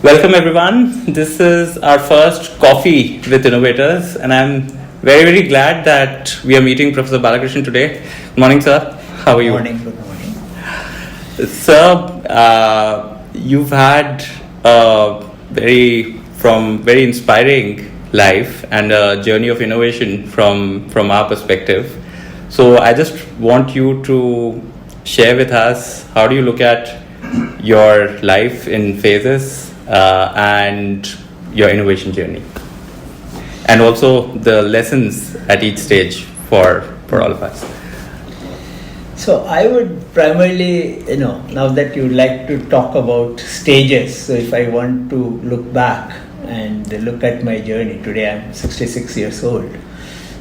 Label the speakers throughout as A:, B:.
A: Welcome everyone. This is our first coffee with Innovators, and I'm very, very glad that we are meeting Professor Balakrishnan today. Good morning, sir. How are you?
B: Good morning.
A: Sir, you've had a very inspiring life and a journey of innovation from our perspective. So I just want you to share with us, how do you look at your life in phases and your innovation journey, and also the lessons at each stage for all of us?
B: So I would primarily, now that you like to talk about stages, so if I want to look back and look at my journey, today I'm 66 years old.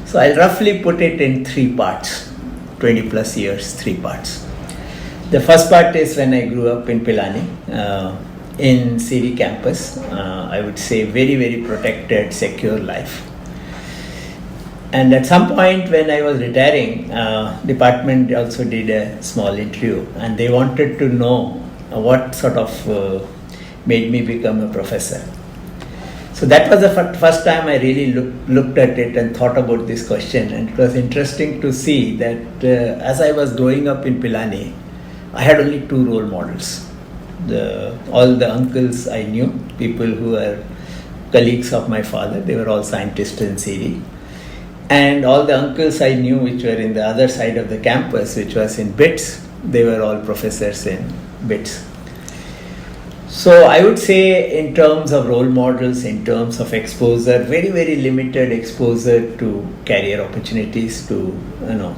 B: So I'll roughly put it in 3 parts, 20 plus years, 3 parts. The first part is when I grew up in Pilani, in CSE campus. I would say very, very protected, secure life. And at some point when I was retiring, department also did a small interview, and they wanted to know what sort of made me become a professor. So that was the first time I really looked at it and thought about this question. And it was interesting to see that as I was growing up in Pilani, I had only 2 role models. All the uncles I knew, people who were colleagues of my father, they were all scientists in CSE. And all the uncles I knew which were in the other side of the campus, which was in BITS, they were all professors in BITS. So I would say in terms of role models, in terms of exposure, very, very limited exposure to career opportunities, to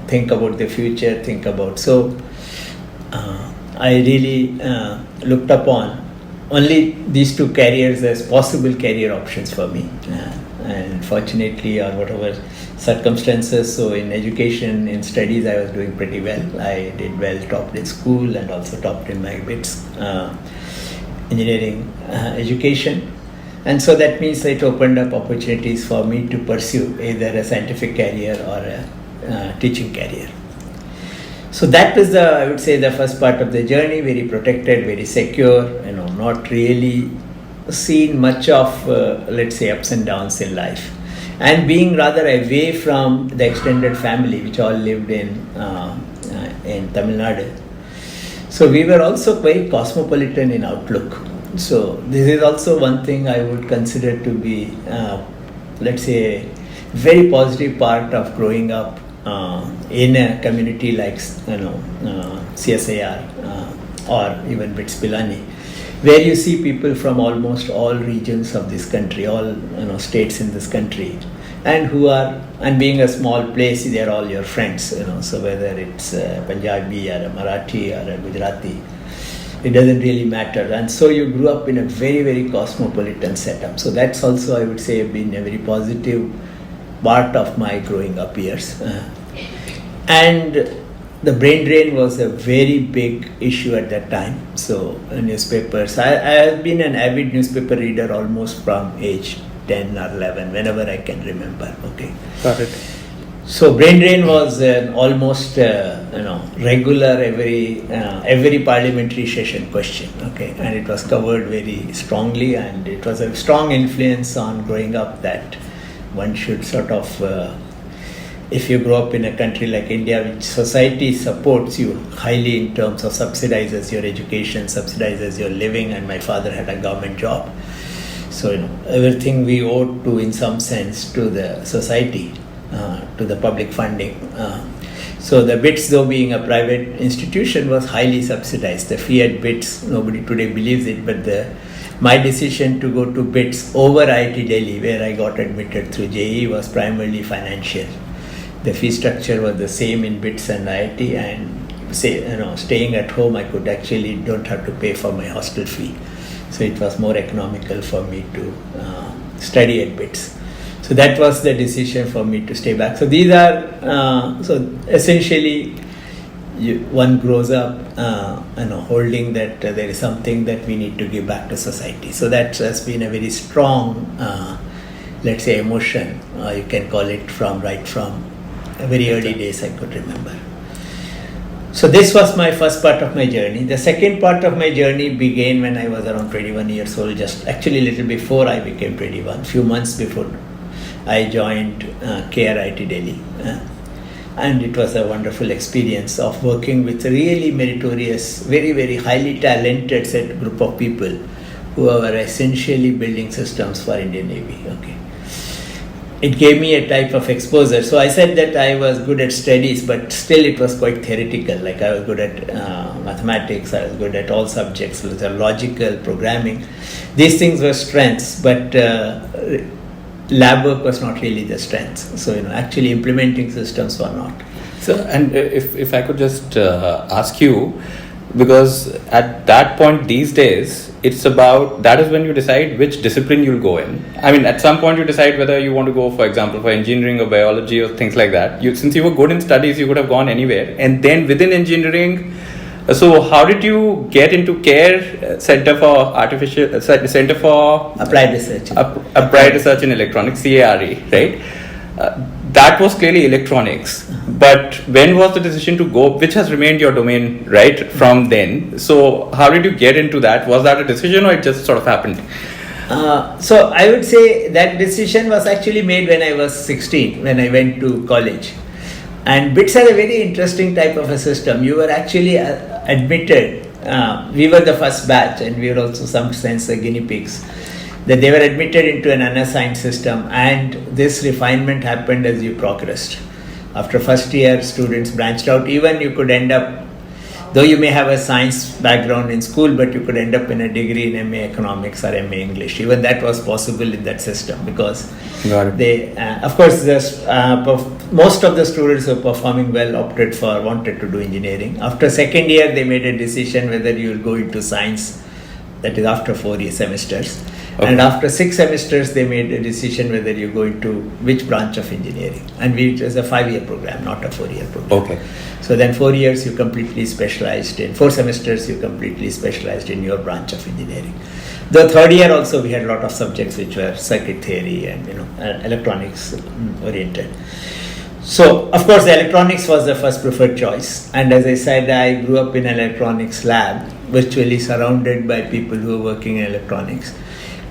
B: think about the future, So I really looked upon only these 2 careers as possible career options for me. And fortunately, or whatever circumstances, so in education, in studies, I was doing pretty well. I did well, topped in school and also topped in my BITS engineering education. And so that means it opened up opportunities for me to pursue either a scientific career or a teaching career. So that was I would say, the first part of the journey, very protected, very secure, not really seen much of, let's say, ups and downs in life. And being rather away from the extended family, which all lived in Tamil Nadu. So we were also very cosmopolitan in outlook. So this is also one thing I would consider to be, let's say, very positive part of growing up in a community like CSIR or even BITS Pilani, where you see people from almost all regions of this country, all states in this country, and being a small place, they are all your friends. So whether it's a Punjabi or a Marathi or a Gujarati, it doesn't really matter. And so you grew up in a very, very cosmopolitan setup. So that's also, I would say, been a very positive part of my growing up years. And the brain drain was a very big issue at that time. So newspapers, I have been an avid newspaper reader almost from age 10 or 11, whenever I can remember. Okay.
A: Got it.
B: So brain drain was almost regular every parliamentary session question. Okay, and it was covered very strongly, and it was a strong influence on growing up that one should sort of, if you grow up in a country like India, which society supports you highly in terms of subsidizes your education, subsidizes your living, and my father had a government job. So everything we owed to, in some sense, to the society, to the public funding. So the BITS, though being a private institution, was highly subsidized. The fee at BITS, nobody today believes it, but my decision to go to BITS over IIT Delhi, where I got admitted through JEE, was primarily financial. The fee structure was the same in BITS and IIT, and staying at home, I could actually don't have to pay for my hostel fee. So it was more economical for me to study at BITS. So that was the decision for me to stay back. So these are, so essentially, one grows up holding that there is something that we need to give back to society. So that has been a very strong, let's say, emotion, you can call it, right from very early days I could remember. So this was my first part of my journey. The second part of my journey began when I was around 21 years old, just actually a little before I became 21, few months before I joined IIT Delhi. And it was a wonderful experience of working with a really meritorious, very, very highly talented group of people who were essentially building systems for Indian Navy. Okay. It gave me a type of exposure. So I said that I was good at studies, but still it was quite theoretical. Like I was good at mathematics, I was good at all subjects, with logical programming. These things were strengths, but lab work was not really the strength. So actually implementing systems were not.
A: So, and if I could just ask you, because at that point these days, it's about, that is when you decide which discipline you'll go in. I mean, at some point you decide whether you want to go, for example, for engineering or biology or things like that. Since you were good in studies, you could have gone anywhere. And then within engineering, so how did you get into CARE, Center for
B: Applied Research,
A: Applied Research in Electronics, CARE, right? That was clearly electronics. But when was the decision to go, which has remained your domain right from then? So how did you get into that? Was that a decision or it just sort of happened?
B: So I would say that decision was actually made when I was 16, when I went to college. And BITS had a very interesting type of a system. You were actually admitted, we were the first batch and we were also some sense the guinea pigs, that they were admitted into an unassigned system, and this refinement happened as you progressed. After first year, students branched out. Even you could end up, though you may have a science background in school, but you could end up in a degree in MA Economics or MA English. Even that was possible in that system, because they, of course, most of the students who were performing well wanted to do engineering. After second year, they made a decision whether you will go into science, that is after 4 semesters. Okay. And after 6 semesters, they made a decision whether you go into which branch of engineering. And it was a 5-year program, not a 4-year program.
A: Okay.
B: So then 4 years you completely specialized in, 4 semesters you completely specialized in your branch of engineering. The third year also we had a lot of subjects which were circuit theory and electronics oriented. So of course the electronics was the first preferred choice. And as I said, I grew up in an electronics lab, virtually surrounded by people who were working in electronics.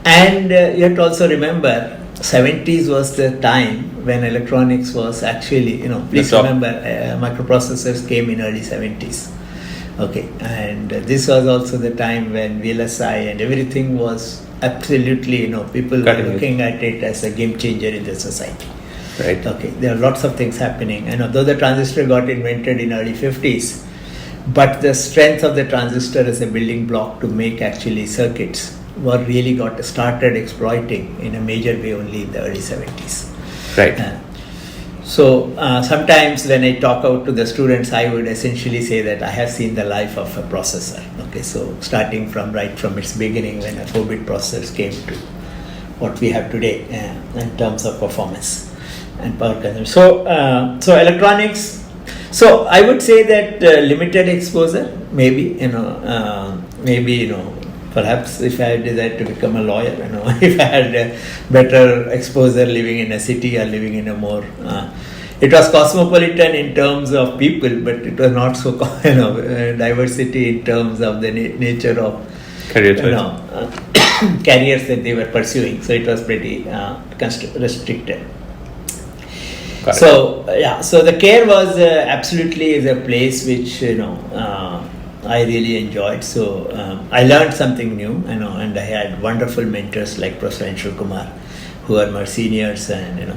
B: And you have to also remember, 70s was the time when electronics was actually, please remember, microprocessors came in early 70s. Okay, and this was also the time when VLSI and everything was absolutely, people were looking at it as a game changer in the society.
A: Right.
B: Okay, there are lots of things happening. And although the transistor got invented in early 50s, but the strength of the transistor as a building block to make actually circuits were really got started exploiting in a major way only in the early 70s.
A: Right.
B: So sometimes when I talk out to the students, I would essentially say that I have seen the life of a processor. Okay, so starting from right from its beginning when a 4-bit processor came to what we have today in terms of performance and power consumption. So electronics. So I would say that limited exposure, maybe perhaps if I had desired to become a lawyer, if I had a better exposure living in a city or living in a more, it was cosmopolitan in terms of people, but it was not so, diversity in terms of the nature of careers that they were pursuing. So it was pretty restricted. So the CARE was absolutely is a place which I really enjoyed. So I learned something new, and I had wonderful mentors like Professor Anshul Kumar, who are my seniors, and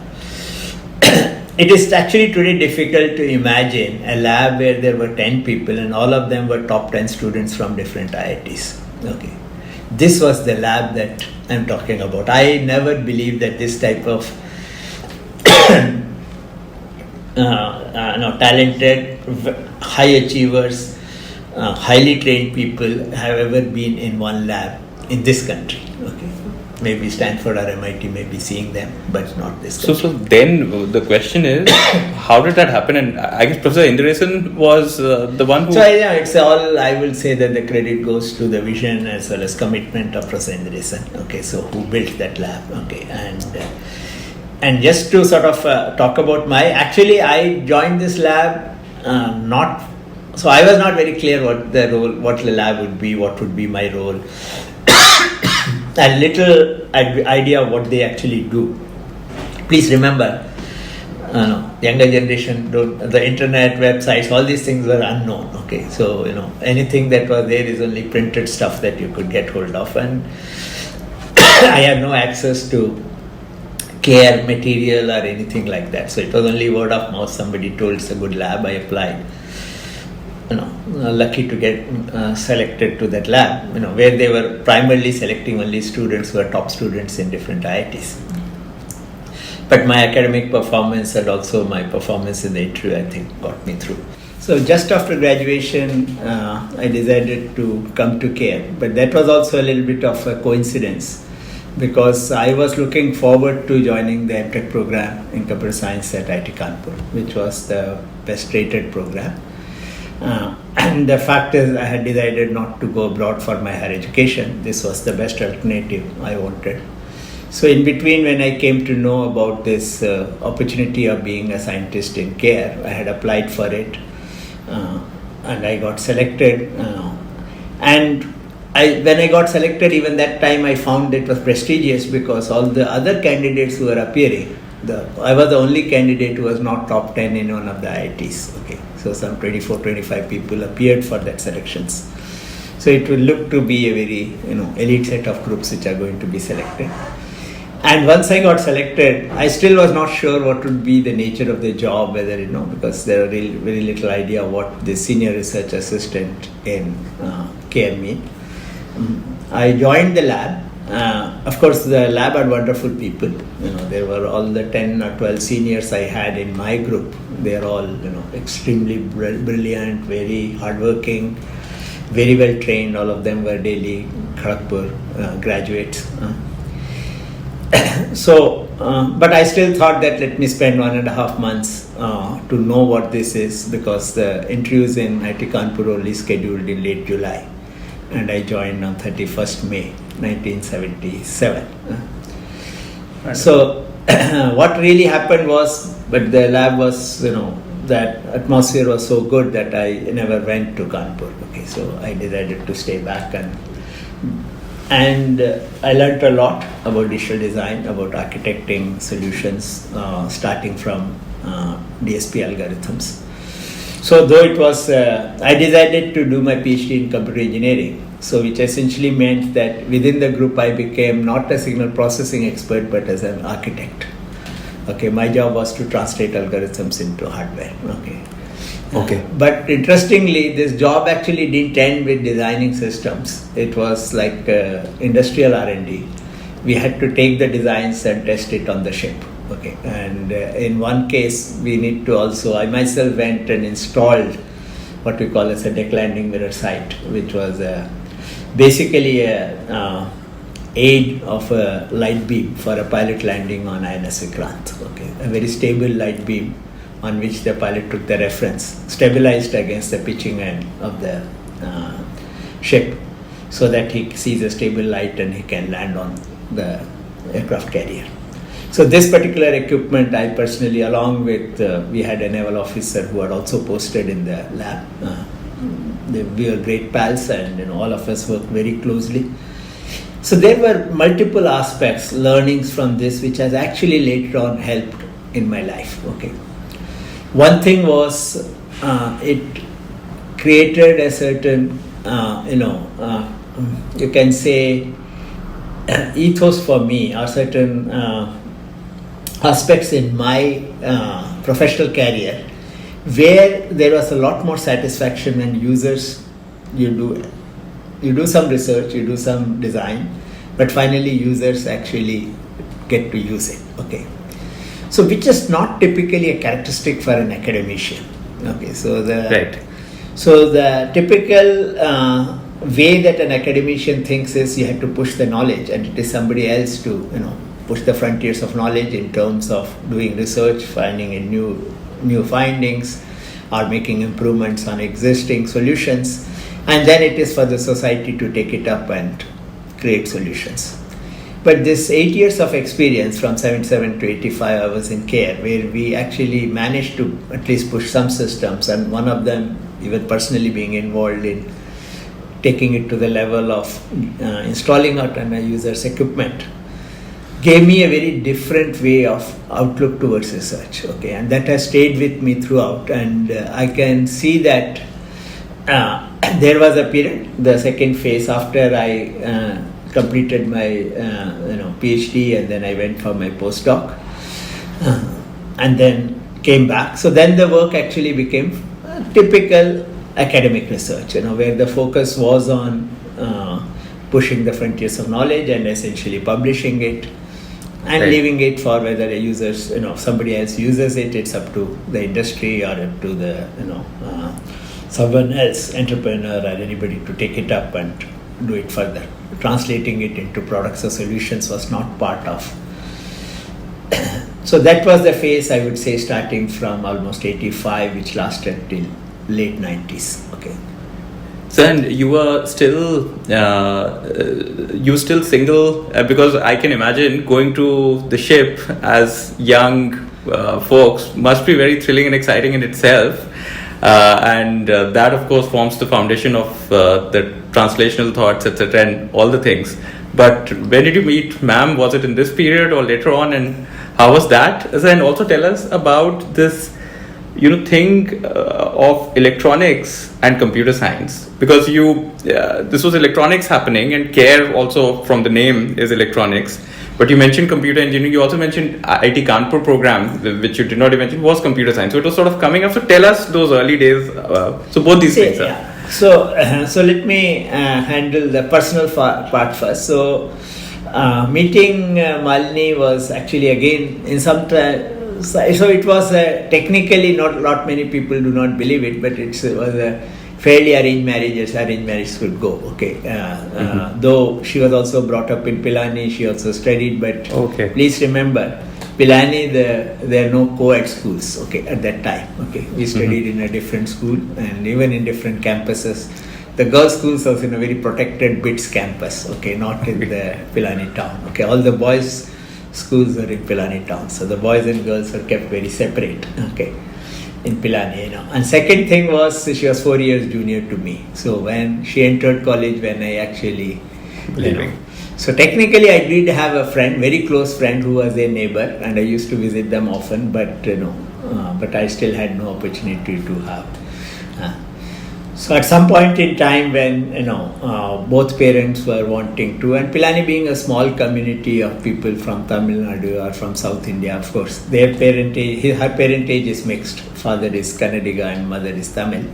B: it is actually today difficult to imagine a lab where there were 10 people and all of them were top 10 students from different IITs. Okay, this was the lab that I'm talking about. I never believed that this type of talented, high achievers, highly trained people have ever been in one lab in this country. Okay, maybe Stanford or MIT may be seeing them, but not this country.
A: So then the question is, how did that happen? And I guess Professor Indiresan was the one who...
B: So it's all, I will say that the credit goes to the vision as well as commitment of Professor Indiresan. Okay, so who built that lab? Okay, and just to sort of talk about I joined this lab not So I was not very clear what the role, what the lab would be, what would be my role, and little idea of what they actually do. Please remember, younger generation the internet, websites, all these things were unknown. Okay, so anything that was there is only printed stuff that you could get hold of, and I had no access to care material or anything like that. So it was only word of mouth. Somebody told it's a good lab. I applied. Lucky to get selected to that lab. Where they were primarily selecting only students who were top students in different IITs. But my academic performance and also my performance in the interview, I think, got me through. So just after graduation, I decided to come to CARE. But that was also a little bit of a coincidence, because I was looking forward to joining the MTech program in computer science at IIT Kanpur, which was the best rated program. And the fact is, I had decided not to go abroad for my higher education. This was the best alternative I wanted. So in between, when I came to know about this opportunity of being a scientist in CARE, I had applied for it, and I got selected. And when I got selected, even that time I found it was prestigious, because all the other candidates who were appearing, I was the only candidate who was not top 10 in one of the IITs. Okay, so some 24, 25 people appeared for that selections. So it will look to be a very elite set of groups which are going to be selected. And once I got selected, I still was not sure what would be the nature of the job, whether because there are very little idea what the senior research assistant in CARE mean. I joined the lab. Of course, the lab had wonderful people. There were all the 10 or 12 seniors I had in my group. They are all, extremely brilliant, very hardworking, very well trained. All of them were Delhi, Kharagpur graduates. So, but I still thought that let me spend 1.5 months to know what this is, because the interviews in IIT Kanpur only scheduled in late July. And I joined on 31st May 1977. So what really happened was, but the lab was, that atmosphere was so good that I never went to Kanpur. Okay, so I decided to stay back, and I learned a lot about digital design, about architecting solutions, starting from DSP algorithms. So though it was, I decided to do my PhD in computer engineering, so which essentially meant that within the group I became not a signal processing expert, but as an architect. Okay, my job was to translate algorithms into hardware. Okay. But interestingly, this job actually didn't end with designing systems. It was like industrial R&D. We had to take the designs and test it on the ship. Okay, and in one case, we need to also, I myself went and installed what we call as a deck landing mirror sight, which was basically a aid of a light beam for a pilot landing on INS Vikrant. Okay, a very stable light beam on which the pilot took the reference, stabilized against the pitching end of the ship, so that he sees a stable light and he can land on the aircraft carrier. So this particular equipment, I personally, along with, we had a naval officer who had also posted in the lab. We were great pals, and all of us worked very closely. So there were multiple aspects, learnings from this, which has actually later on helped in my life. Okay, one thing was it created a certain, you can say, ethos for me, or certain aspects in my professional career, where there was a lot more satisfaction when users, you do some research, you do some design, but finally users actually get to use it. Okay, so which is not typically a characteristic for an academician. Okay, so the typical way that an academician thinks is you have to push the knowledge, and it is somebody else to push the frontiers of knowledge in terms of doing research, finding in new findings, or making improvements on existing solutions, and then it is for the society to take it up and create solutions. But this 8 years of experience from 77 to 85, I was in CARE, where we actually managed to at least push some systems, and one of them even personally being involved in taking it to the level of installing out on a user's equipment, gave me a very different way of outlook towards research. Okay, and that has stayed with me throughout. And I can see that there was a period, the second phase after I completed my PhD, and then I went for my postdoc, and then came back. So then the work actually became typical academic research, where the focus was on pushing the frontiers of knowledge and essentially publishing it and
A: right.
B: leaving it for whether a user's, somebody else uses it. It's up to the industry or up to the, someone else, entrepreneur or anybody, to take it up and do it further. Translating it into products or solutions was not part of. So that was the phase, I would say, starting from almost 85, which lasted till late 90s. Okay.
A: So, and you were still, single, because I can imagine going to the ship as young folks must be very thrilling and exciting in itself. And that, of course, forms the foundation of the translational thoughts, etc., and all the things. But when did you meet ma'am? Was it in this period or later on? And how was that? And also tell us about this, thing of electronics and computer science, because this was electronics happening, and CARE also from the name is electronics. But you mentioned computer engineering. You also mentioned IIT Kanpur program, which you did not mention, was computer science. So it was sort of coming up. So tell us those early days. So both these things.
B: Yeah. So let me handle the personal part first. So meeting Malini was actually again in some time. So it was technically not many people do not believe it, but it was a fairly arranged marriage as arranged marriage could go. Okay, though she was also brought up in Pilani, she also studied. But please remember, Pilani, there are no co-ed schools. Okay, at that time. Okay, we studied in a different school and even in different campuses. The girls' schools was in a very protected BITS campus. Okay, not in the Pilani town. Okay, all the boys' schools were in Pilani town, so the boys and girls were kept very separate. Okay, in Pilani, And second thing was, she was 4 years junior to me. So when she entered college, when I actually, so technically I did have a friend, very close friend, who was a neighbor, and I used to visit them often. But but I still had no opportunity to have. So at some point in time when, both parents were wanting to, and Pilani being a small community of people from Tamil Nadu or from South India, of course, her parentage is mixed. Father is Kannadiga and mother is Tamil.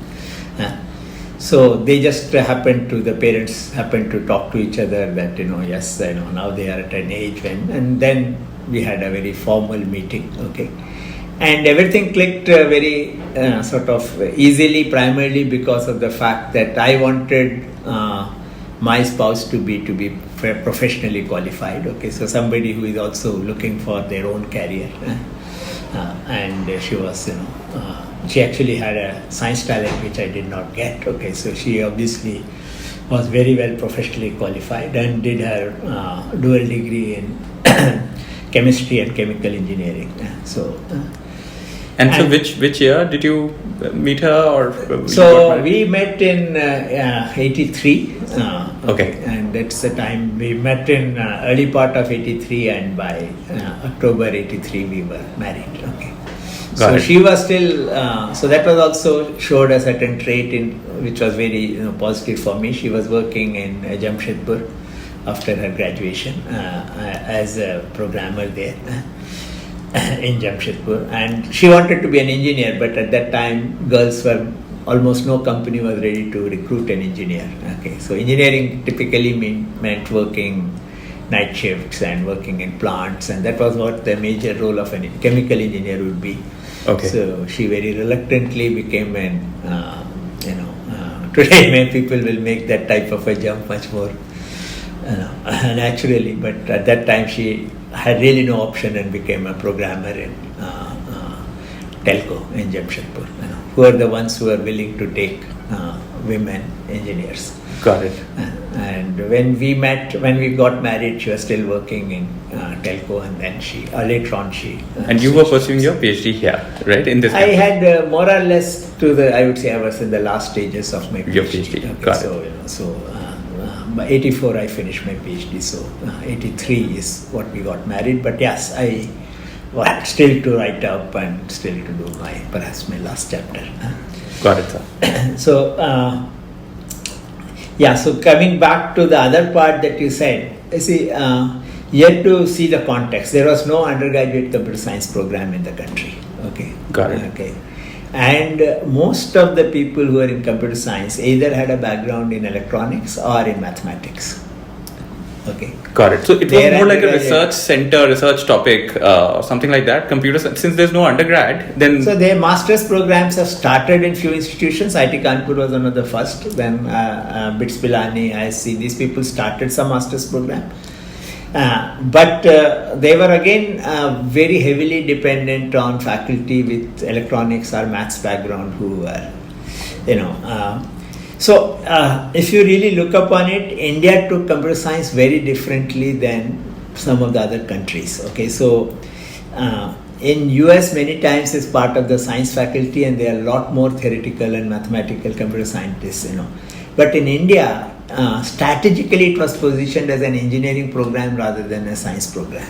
B: So they just the parents happened to talk to each other that, yes, now they are at an age when, and then we had a very formal meeting. Okay. And everything clicked very sort of easily, primarily because of the fact that I wanted my spouse to be professionally qualified. Okay, so somebody who is also looking for their own career. And she was, she actually had a science talent which I did not get. Okay, so she obviously was very well professionally qualified and did her dual degree in chemistry and chemical engineering. And
A: so which year did you meet her? Or
B: so we met in 83.
A: Okay.
B: And that's the time we met in early part of 83, and by October 83 we were married. Okay. So she was still, so that was also showed a certain trait which was very positive for me. She was working in Jamshedpur after her graduation as a programmer there. In Jamshedpur, and she wanted to be an engineer, but at that time almost no company was ready to recruit an engineer. Okay, so engineering typically meant working night shifts and working in plants, and that was what the major role of a chemical engineer would be.
A: Okay.
B: So she very reluctantly became today many people will make that type of a jump much more naturally, but at that time she had really no option and became a programmer in telco in Jamshedpur, who are the ones who are willing to take women engineers.
A: Got it.
B: And when we got married, she was still working in telco, and then later on she.
A: And you were pursuing your PhD here, right? In this.
B: I had more or less I would say I was in the last stages of my PhD.
A: Your PhD,
B: okay,
A: got
B: so, it. By 84 I finished my PhD, so 83 is what we got married. But yes, I was still to write up and still to do perhaps my last chapter.
A: Got it, sir.
B: So so coming back to the other part that you said, you see, you had to see the context. There was no undergraduate computer science program in the country. Okay.
A: Got it.
B: Okay. And most of the people who are in computer science either had a background in electronics or in mathematics. Okay.
A: Got it. So it was more like a research center, research topic, or something like that. Computer science, since there's no undergrad, then.
B: So their master's programs have started in few institutions. IIT Kanpur was one of the first. Then BITS Pilani, ISC, these people started some master's program. But they were again very heavily dependent on faculty with electronics or maths background who were, so if you really look upon it, India took computer science very differently than some of the other countries. Okay, so in US many times it's part of the science faculty, and there are a lot more theoretical and mathematical computer scientists. But in India, strategically it was positioned as an engineering program rather than a science program.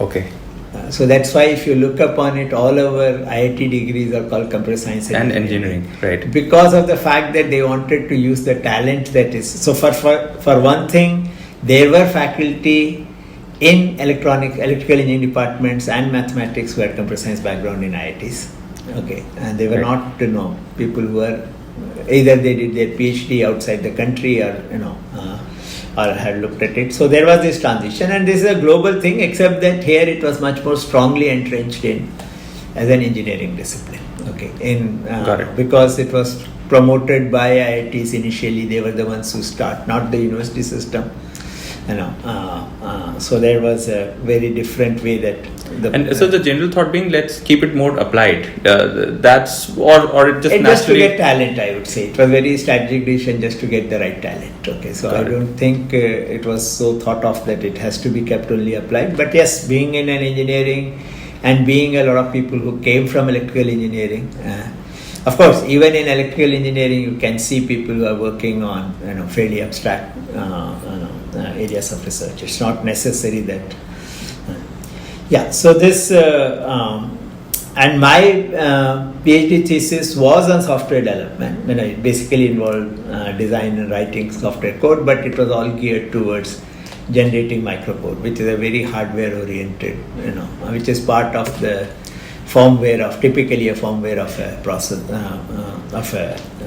A: Okay.
B: So that's why if you look upon it, all our IIT degrees are called computer science
A: and engineering, right?
B: Because of the fact that they wanted to use the talent that is. So for one thing, there were faculty in electrical engineering departments and mathematics who had computer science background in IITs. Okay, and they were not people who were either they did their PhD outside the country or or had looked at it. So there was this transition, and this is a global thing, except that here it was much more strongly entrenched in as an engineering discipline. Okay, because it was promoted by IITs initially. They were the ones who start, not the university system. So there was a very different way that.
A: So the general thought being, let's keep it more applied. That's or it just
B: it
A: naturally.
B: Just to get talent, I would say. It was very strategic decision just to get the right talent. Okay, so I don't think it was so thought of that it has to be kept only applied. But yes, being in an engineering and being a lot of people who came from electrical engineering. Of course, even in electrical engineering, you can see people who are working on fairly abstract areas of research. It's not necessary that. So this and my PhD thesis was on software development. When it basically involved design and writing software code, but it was all geared towards generating microcode, which is a very hardware oriented, which is part of the typically a firmware of a process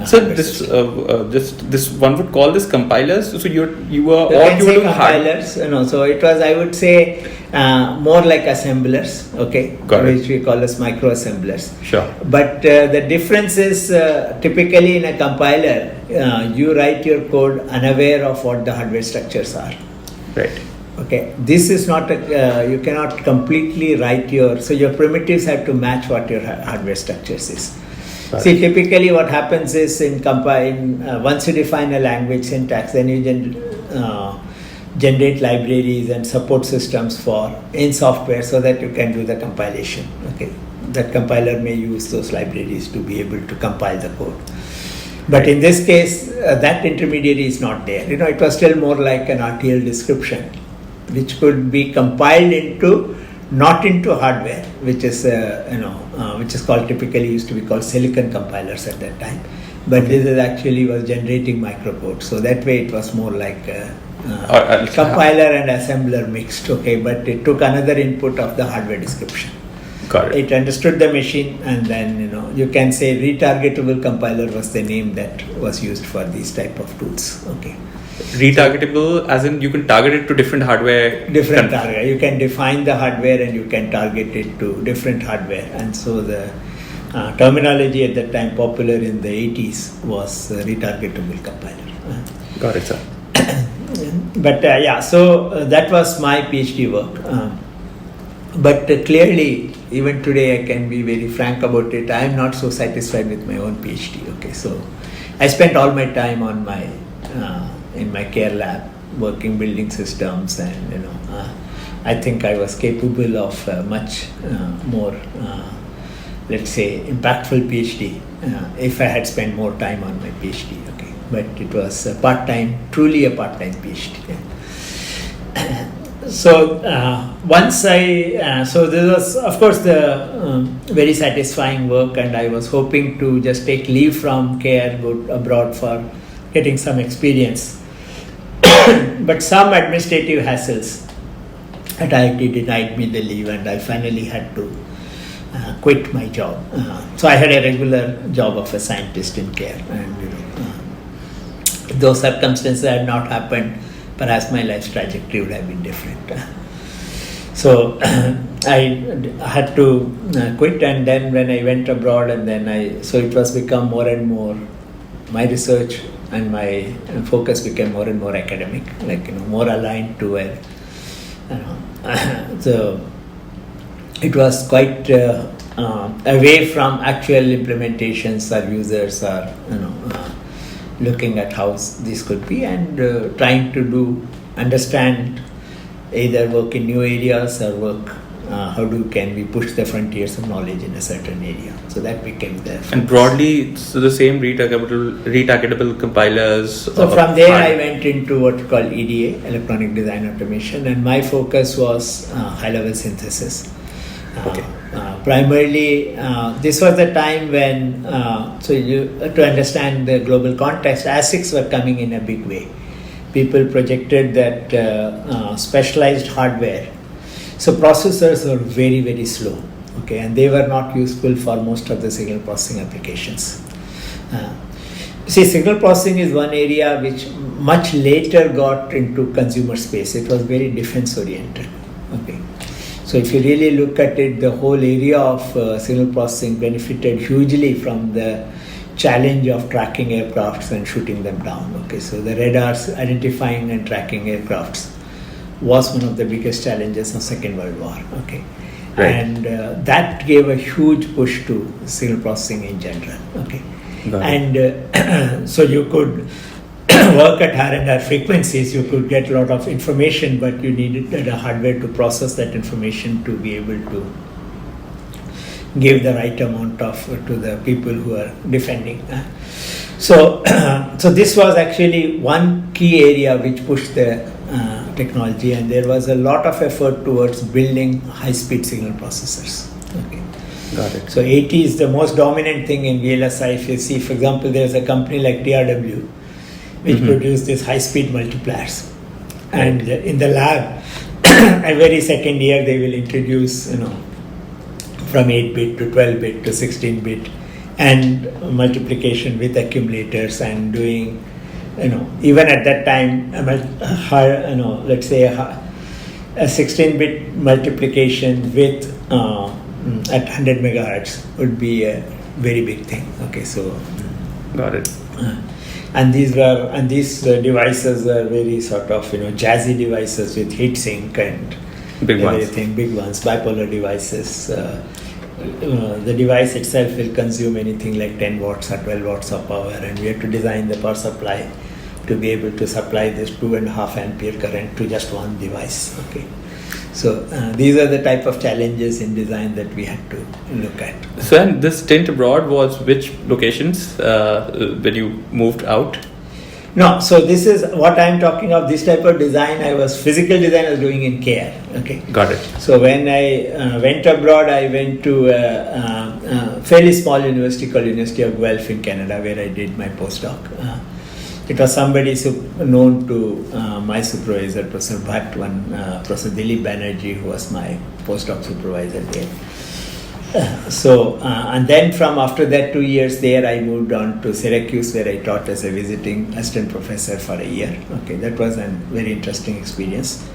A: so this one would call this compilers. So you were
B: doing compilers, so it was, I would say, more like assemblers, okay, which we call as micro assemblers.
A: Sure.
B: But the difference is typically in a compiler, you write your code unaware of what the hardware structures are.
A: Right.
B: Okay, this is not you cannot completely write so your primitives have to match what your hardware structures is. Right. See, typically what happens is once you define a language syntax, then you generate libraries and support systems in software so that you can do the compilation. Okay, that compiler may use those libraries to be able to compile the code. But in this case, that intermediary is not there. It was still more like an RTL description, which could be compiled not into hardware, which is which is called used to be called silicon compilers at that time. But this is actually was generating microcode. So that way it was more like compiler and assembler mixed. Okay, but it took another input of the hardware description.
A: Got it.
B: It understood the machine, and then you can say retargetable compiler was the name that was used for these type of tools. Okay.
A: Retargetable, as in you can target it to different hardware.
B: Different hardware. You can define the hardware and you can target it to different hardware. And so the terminology at that time popular in the 80s was retargetable compiler.
A: Got it, sir.
B: But so that was my PhD work. But clearly, even today, I can be very frank about it. I am not so satisfied with my own PhD. Okay, so I spent all my time on my in my care lab, working building systems, and I think I was capable of much more, let's say, impactful PhD if I had spent more time on my PhD. Okay, but it was a part-time, truly a part-time PhD. So once so this was, of course, the very satisfying work, and I was hoping to just take leave from care, go abroad for getting some experience. But some administrative hassles at IIT denied me the leave, and I finally had to quit my job. So I had a regular job of a scientist in care, and if those circumstances had not happened, perhaps my life's trajectory would have been different. So I had to quit, and then when I went abroad, and then so it was become more and more, my research and my focus became more and more academic, like more aligned to where, so it was quite away from actual implementations or users or looking at how this could be, and trying to understand either work in new areas or work how can we push the frontiers of knowledge in a certain area. So that became the focus.
A: And broadly, so the same retargetable compilers.
B: So from there I went into what we call EDA, electronic design automation, and my focus was high-level synthesis.
A: Okay.
B: Primarily, this was the time when, to understand the global context, ASICs were coming in a big way. People projected that specialized hardware, so processors were very, very slow, okay, and they were not useful for most of the signal processing applications. Signal processing is one area which much later got into consumer space. It was very defense oriented, okay. So if you really look at it, the whole area of signal processing benefited hugely from the challenge of tracking aircrafts and shooting them down. Okay, so the radars identifying and tracking aircrafts was one of the biggest challenges of Second World War. Okay, right. And that gave a huge push to signal processing in general. Okay, and so you could work at higher and higher frequencies, you could get a lot of information, but you needed a hardware to process that information to be able to give the right amount of to the people who are defending. So this was actually one key area which pushed the technology, and there was a lot of effort towards building high-speed signal processors. Okay.
A: Got it.
B: So AT is the most dominant thing in VLSI. If you see, for example, there's a company like DRW which produce these high-speed multipliers, and in the lab, every second year they will introduce, from 8-bit to 12-bit to 16-bit, and multiplication with accumulators, and doing, even at that time, let's say a 16-bit multiplication with at 100 megahertz would be a very big thing. Okay, so
A: got it.
B: And these devices were very sort of jazzy devices with heatsink and everything, big ones, bipolar devices. The device itself will consume anything like 10 watts or 12 watts of power, and we have to design the power supply to be able to supply this 2.5 ampere current to just one device. Okay, so these are the type of challenges in design that we had to look at.
A: So, and this stint abroad was which locations when you moved out?
B: No, so this is what I'm talking of. This type of design, physical design I was doing in care. Okay,
A: got it.
B: So when I went abroad, I went to a fairly small university called University of Guelph in Canada, where I did my postdoc. It was somebody known to my supervisor, Professor Bhatt, Professor Dilip Banerjee, who was my postdoc supervisor there. And then from after that 2 years there, I moved on to Syracuse, where I taught as a visiting assistant professor for a year. Okay, that was a very interesting experience.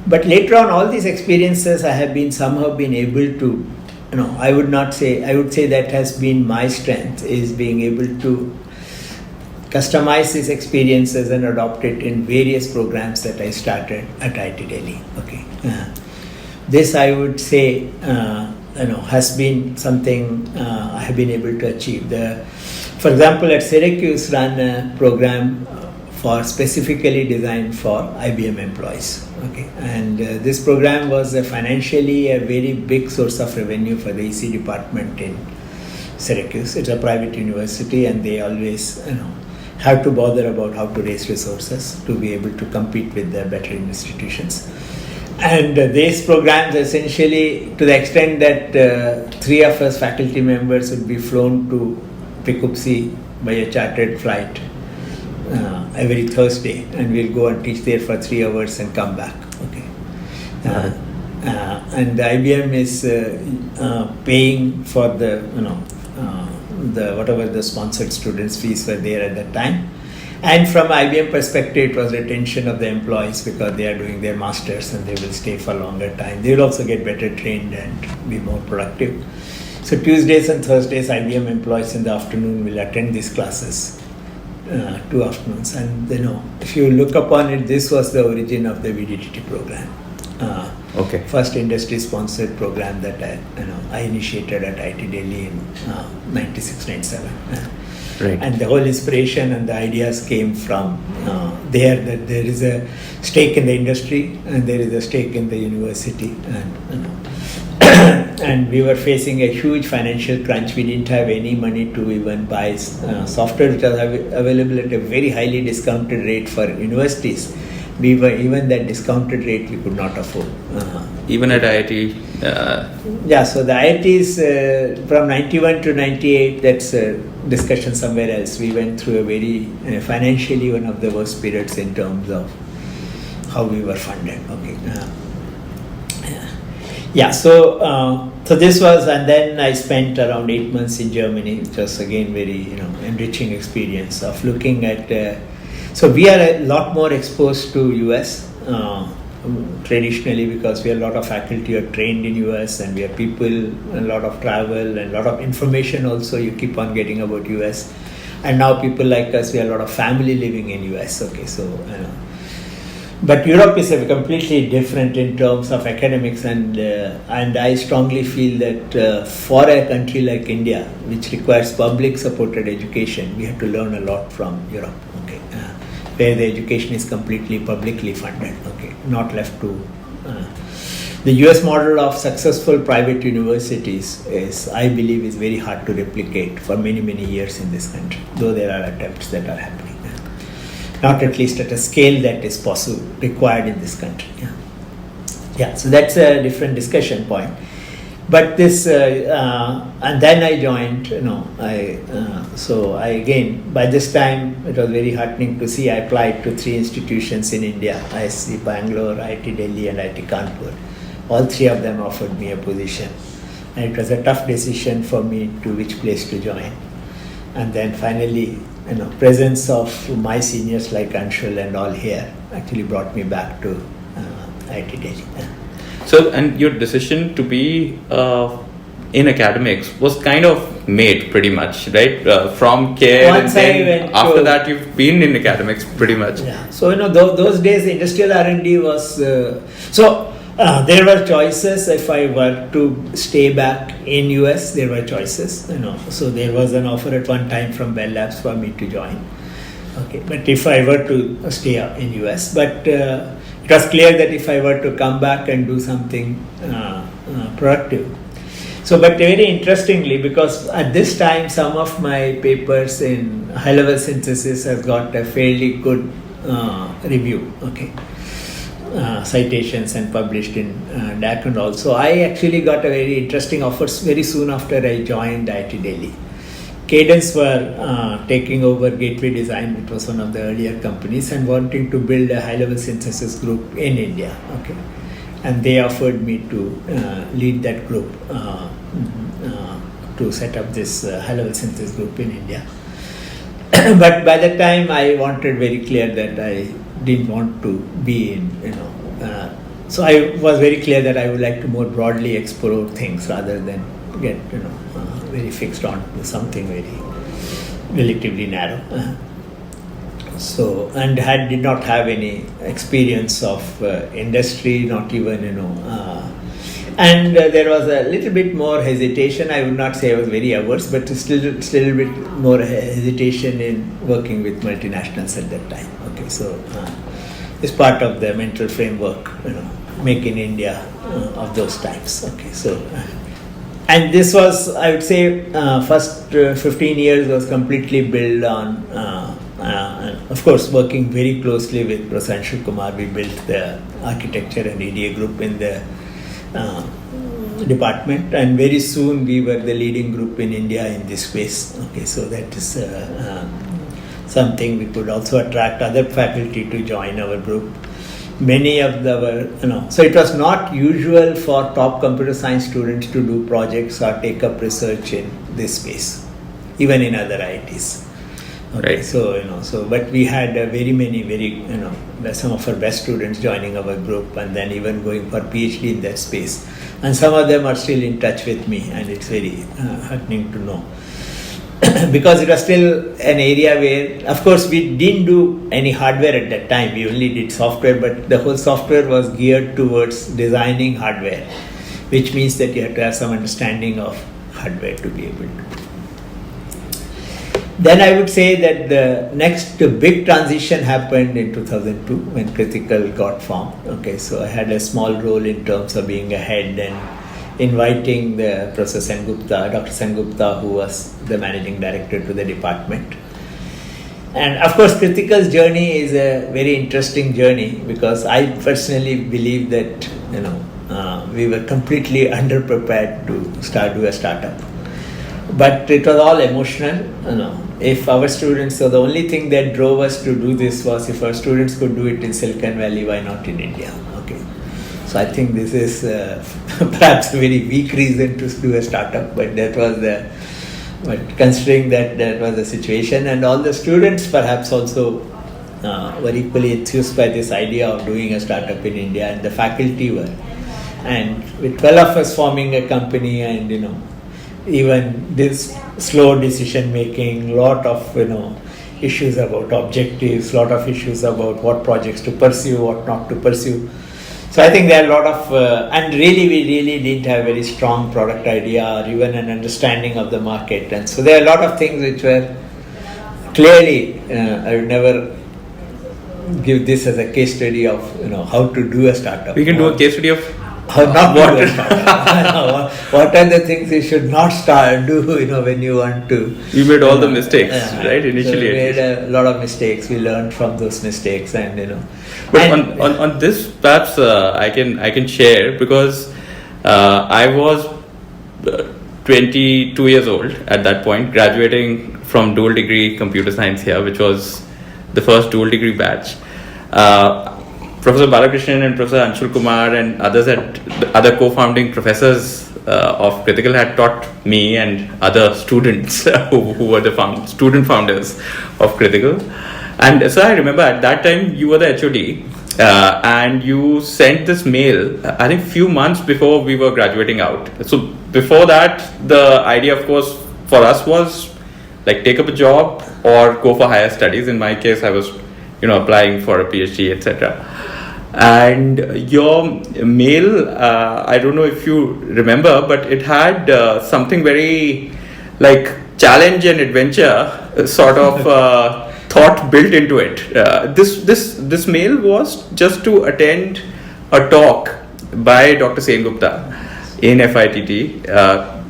B: But later on, all these experiences I have somehow been able to, I would say that has been my strength, is being able to customize these experiences and adopt it in various programs that I started at IIT Delhi. Okay, this I would say has been something I have been able to achieve. For example, at Syracuse, ran a program specifically designed for IBM employees. Okay, and this program was financially a very big source of revenue for the EC department in Syracuse. It's a private university, and they always, have to bother about how to raise resources to be able to compete with the better institutions. And these programs essentially, to the extent that 3 of us faculty members would be flown to Poughkeepsie by a chartered flight every Thursday, and we'll go and teach there for 3 hours and come back. Okay, and the IBM is paying for the whatever the sponsored students' fees were there at that time. And from IBM perspective, it was retention of the employees because they are doing their masters and they will stay for longer time. They will also get better trained and be more productive. So Tuesdays and Thursdays, IBM employees in the afternoon will attend these classes, 2 afternoons. And if you look upon it, this was the origin of the VDTT program.
A: Okay.
B: First industry-sponsored program that I initiated at IIT Delhi in 96-97.
A: Right.
B: And the whole inspiration and the ideas came from there, that there is a stake in the industry and there is a stake in the university. And we were facing a huge financial crunch. We didn't have any money to even buy software which was available at a very highly discounted rate for universities. Even that discounted rate we could not afford.
A: Even at IIT?
B: Yeah, so the IITs from 91 to 98, that's a discussion somewhere else. We went through a very financially one of the worst periods in terms of how we were funded. Okay. So this was, and then I spent around 8 months in Germany, which was again very enriching experience of looking at. So we are a lot more exposed to US traditionally because we have a lot of faculty are trained in US, and we have people, a lot of travel and a lot of information also you keep on getting about US. And now people like us, we have a lot of family living in US. Okay, so but Europe is a completely different in terms of academics, and I strongly feel that for a country like India, which requires public supported education, we have to learn a lot from Europe. Okay, where the education is completely publicly funded. Okay, not left to the US model of successful private universities is, I believe, is very hard to replicate for many years in this country. Though there are attempts that are happening. Not at least at a scale that is possible, required in this country. Yeah. So that's a different discussion point. But this, and then I joined, so I again, by this time, it was very heartening to see I applied to 3 institutions in India, ISC Bangalore, IIT Delhi and IIT Kanpur. All 3 of them offered me a position. And it was a tough decision for me to which place to join. And then finally, presence of my seniors like Anshul and all here actually brought me back to IIT Delhi.
A: So, and your decision to be in academics was kind of made pretty much, right? From CARE,
B: Once
A: and then after that you've been in academics pretty much.
B: Yeah. So, those days industrial R&D was, there were choices. If I were to stay back in US, there were choices, So there was an offer at one time from Bell Labs for me to join. Okay, but if I were to stay in US, but it was clear that if I were to come back and do something productive. So, but very interestingly, because at this time some of my papers in high-level synthesis has got a fairly good review. Okay. Citations and published in DAC and all. So I actually got a very interesting offer very soon after I joined IIT Delhi. Cadence were taking over Gateway Design, which was one of the earlier companies, and wanting to build a high-level synthesis group in India. Okay, and they offered me to lead that group to set up this high-level synthesis group in India. But by the time I wanted very clear that I didn't want to be in, so I was very clear that I would like to more broadly explore things rather than get, very fixed on to something very relatively narrow. So, and did not have any experience of industry, not even, And there was a little bit more hesitation. I would not say I was very averse, but still a bit more hesitation in working with multinationals at that time. Okay, so it's part of the mental framework, Make in India of those times. Okay, so and this was, I would say, first 15 years was completely built on, of course, working very closely with Professor Anshul Kumar. We built the architecture and EDA group in the department, and very soon we were the leading group in India in this space. Okay, so that is something. We could also attract other faculty to join our group. Many of so it was not usual for top computer science students to do projects or take up research in this space, even in other IITs. Okay,
A: right.
B: So but we had some of our best students joining our group, and then even going for PhD in that space. And some of them are still in touch with me, and it's very heartening to know. Because it was still an area where, of course, we didn't do any hardware at that time. We only did software, but the whole software was geared towards designing hardware, which means that you have to have some understanding of hardware to be able to. Then I would say that the next big transition happened in 2002 when Critical got formed. Okay, so I had a small role in terms of being a head and inviting the Professor Sengupta, Dr. Sengupta, who was the managing director, to the department. And of course, Critical's journey is a very interesting journey, because I personally believe that we were completely underprepared to do a startup. But it was all emotional. If our students, so the only thing that drove us to do this was, if our students could do it in Silicon Valley, why not in India? Okay. So I think this is perhaps a very weak reason to do a startup, but that was but considering that was the situation, and all the students perhaps also were equally enthused by this idea of doing a startup in India, and the faculty were. And with 12 of us forming a company, and even this slow decision making, lot of issues about objectives, lot of issues about what projects to pursue, what not to pursue. So I think there are a lot of, and we really didn't have a very strong product idea or even an understanding of the market. And so there are a lot of things which were clearly, I would never give this as a case study of, how to do a startup.
A: We can do a case study of
B: how not to do a startup. What are the things you should not do, when you want to.
A: You made all the mistakes, right? Initially.
B: So we made a lot of mistakes. We learned from those mistakes, and
A: But on this, perhaps I can share, because I was 22 years old at that point, graduating from dual degree computer science here, which was the first dual degree batch. Professor Balakrishnan and Professor Anshul Kumar and other co-founding professors of Critical had taught me and other students who were the student founders of Critical. And so I remember at that time you were the HOD, and you sent this mail, I think few months before we were graduating out. So before that, the idea, of course, for us was like take up a job or go for higher studies. In my case, I was applying for a PhD, etc. And your mail, I don't know if you remember, but it had something very like challenge and adventure sort of thought built into it. This mail was just to attend a talk by Dr. Sengupta in FITT,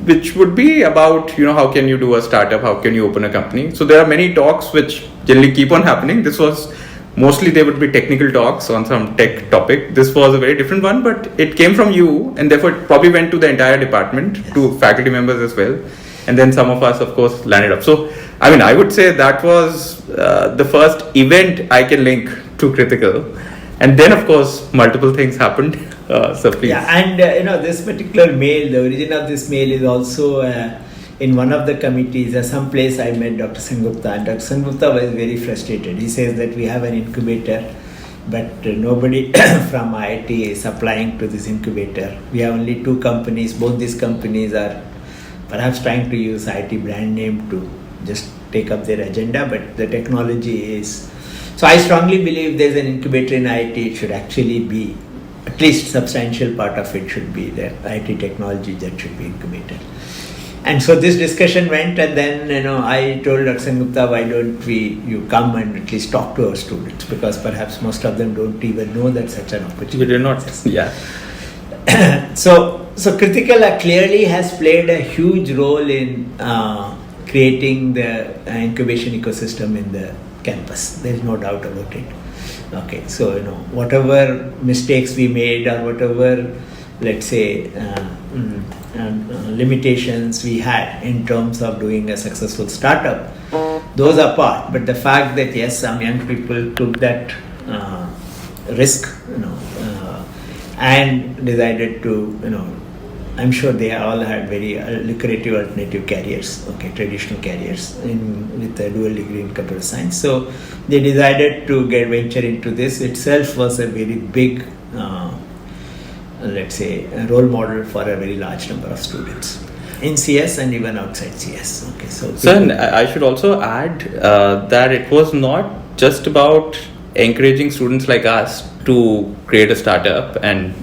A: which would be about how can you do a startup, how can you open a company. So there are many talks which generally keep on happening. This was mostly they would be technical talks on some tech topic. This was a very different one, but it came from you, and therefore it probably went to the entire department, to faculty members as well. And then some of us, of course, landed up. So, I would say that was the first event I can link to Critical. And then, of course, multiple things happened. So please.
B: Yeah, and this particular mail, the origin of this mail is also in one of the committees, some place I met Dr. Sengupta, and Dr. Sengupta was very frustrated. He says that we have an incubator, but nobody from IIT is applying to this incubator. We have only 2 companies. Both these companies are perhaps trying to use IIT brand name to just take up their agenda, but the technology is. So I strongly believe there's an incubator in IIT. It should actually be at least substantial part of it should be the IT technology that should be incubated. And so this discussion went, and then I told Dr. Sengupta, why don't you come and at least talk to our students, because perhaps most of them don't even know that such an opportunity.
A: We did not, yeah.
B: So Critical clearly has played a huge role in creating the incubation ecosystem in the campus. There is no doubt about it. Okay, so whatever mistakes we made, or whatever, let's say, limitations we had in terms of doing a successful startup, those are part. But the fact that yes, some young people took that risk, and decided to, I'm sure they all had very lucrative alternative careers, traditional careers with a dual degree in computer science. So they decided to venture into this. Itself was a very big, let's say, a role model for a very large number of students in CS and even outside CS. Okay, so
A: and I should also add that it was not just about encouraging students like us to create a startup and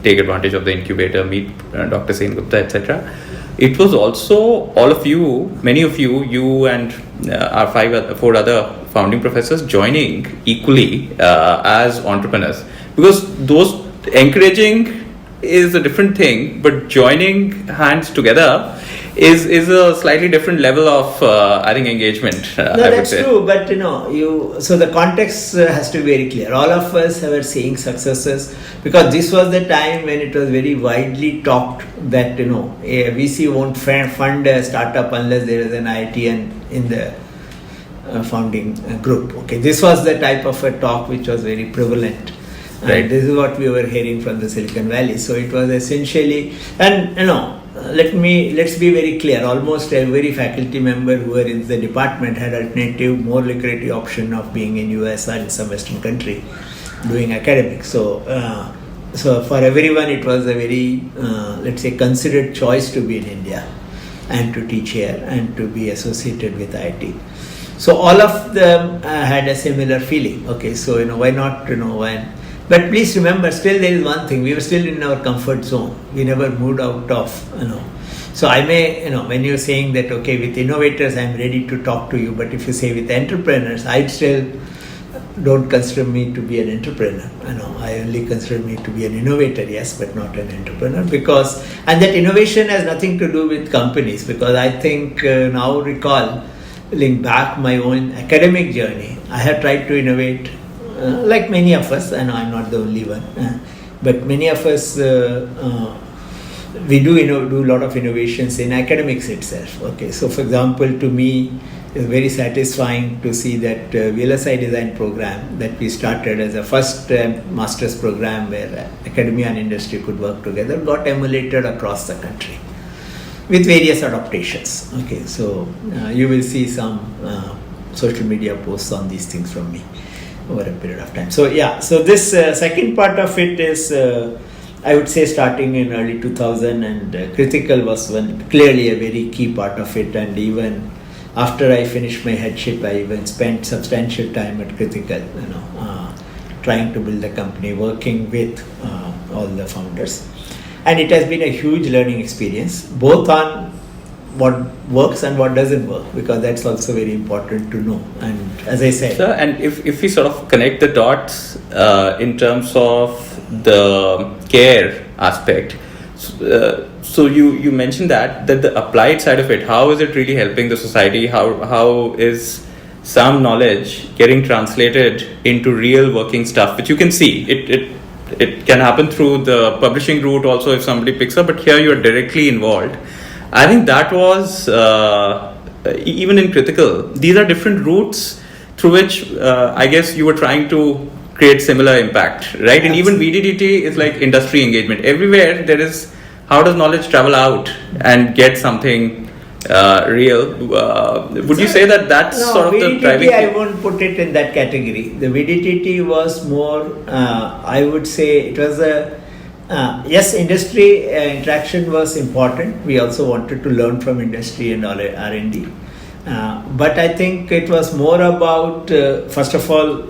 A: take advantage of the incubator, meet Dr. Sengupta, etc. It was also all of you, many of you and our 4 other founding professors joining equally as entrepreneurs, because those encouraging is a different thing, but joining hands together is a slightly different level of I think engagement.
B: No, that's true. But so the context has to be very clear. All of us were seeing successes, because this was the time when it was very widely talked that a VC won't fund a startup unless there is an IIT in the founding group. Okay, this was the type of a talk which was very prevalent.
A: Right.
B: This is what we were hearing from the Silicon Valley. So it was essentially, and let's be very clear. Almost every faculty member who were in the department had alternative, more lucrative option of being in US or in some Western country doing academics. So for everyone, it was a very, let's say, considered choice to be in India and to teach here and to be associated with IIT. So all of them had a similar feeling. Okay, so why not? When. But please remember, still there is one thing. We were still in our comfort zone. We never moved out of, So I may, when you're saying that, okay, with innovators, I'm ready to talk to you. But if you say with entrepreneurs, I still don't consider me to be an entrepreneur. I only consider me to be an innovator, yes, but not an entrepreneur. And that innovation has nothing to do with companies. Because I think now recalling back my own academic journey, I have tried to innovate. Like many of us, I know I'm not the only one, but many of us, we do a lot of innovations in academics itself. Okay, so for example, to me, it's very satisfying to see that VLSI design program that we started as a first master's program where academia and industry could work together got emulated across the country with various adaptations. Okay, so you will see some social media posts on these things from me over a period of time. So this second part of it is, I would say, starting in early 2000, and Critical was clearly a very key part of it. And even after I finished my headship, I even spent substantial time at Critical, trying to build the company, working with all the founders. And it has been a huge learning experience, both on what works and what doesn't work, because that's also very important to know. And as I said,
A: sir, and if we sort of connect the dots in terms of the care aspect, so you mentioned that the applied side of it, how is it really helping the society? How is some knowledge getting translated into real working stuff, which you can see it can happen through the publishing route also if somebody picks up, but here you are directly involved. I think that was even in Critical, these are different routes through which I guess you were trying to create similar impact, right? And even VDDT is like industry engagement. Everywhere there is, how does knowledge travel out and get something real? Would you say that that's sort of
B: VDTT,
A: the driving?
B: I won't put it in that category. The VDTT was more, I would say it was yes, industry interaction was important. We also wanted to learn from industry and all R&D. But I think it was more about, first of all,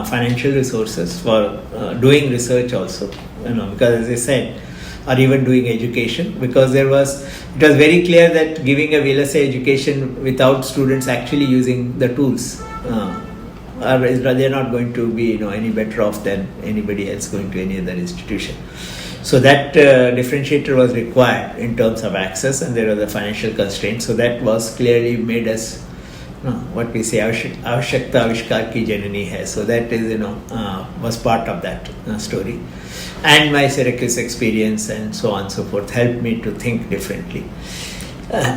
B: financial resources for doing research also. because as I said, or even doing education, because it was very clear that giving a VLSI education without students actually using the tools, they're not going to be any better off than anybody else going to any other institution. So that differentiator was required in terms of access, and there was a financial constraint. So that was clearly made us what we say, avashakta avishkar ki janani hai. So that is was part of that story, and my Syracuse experience and so on and so forth helped me to think differently.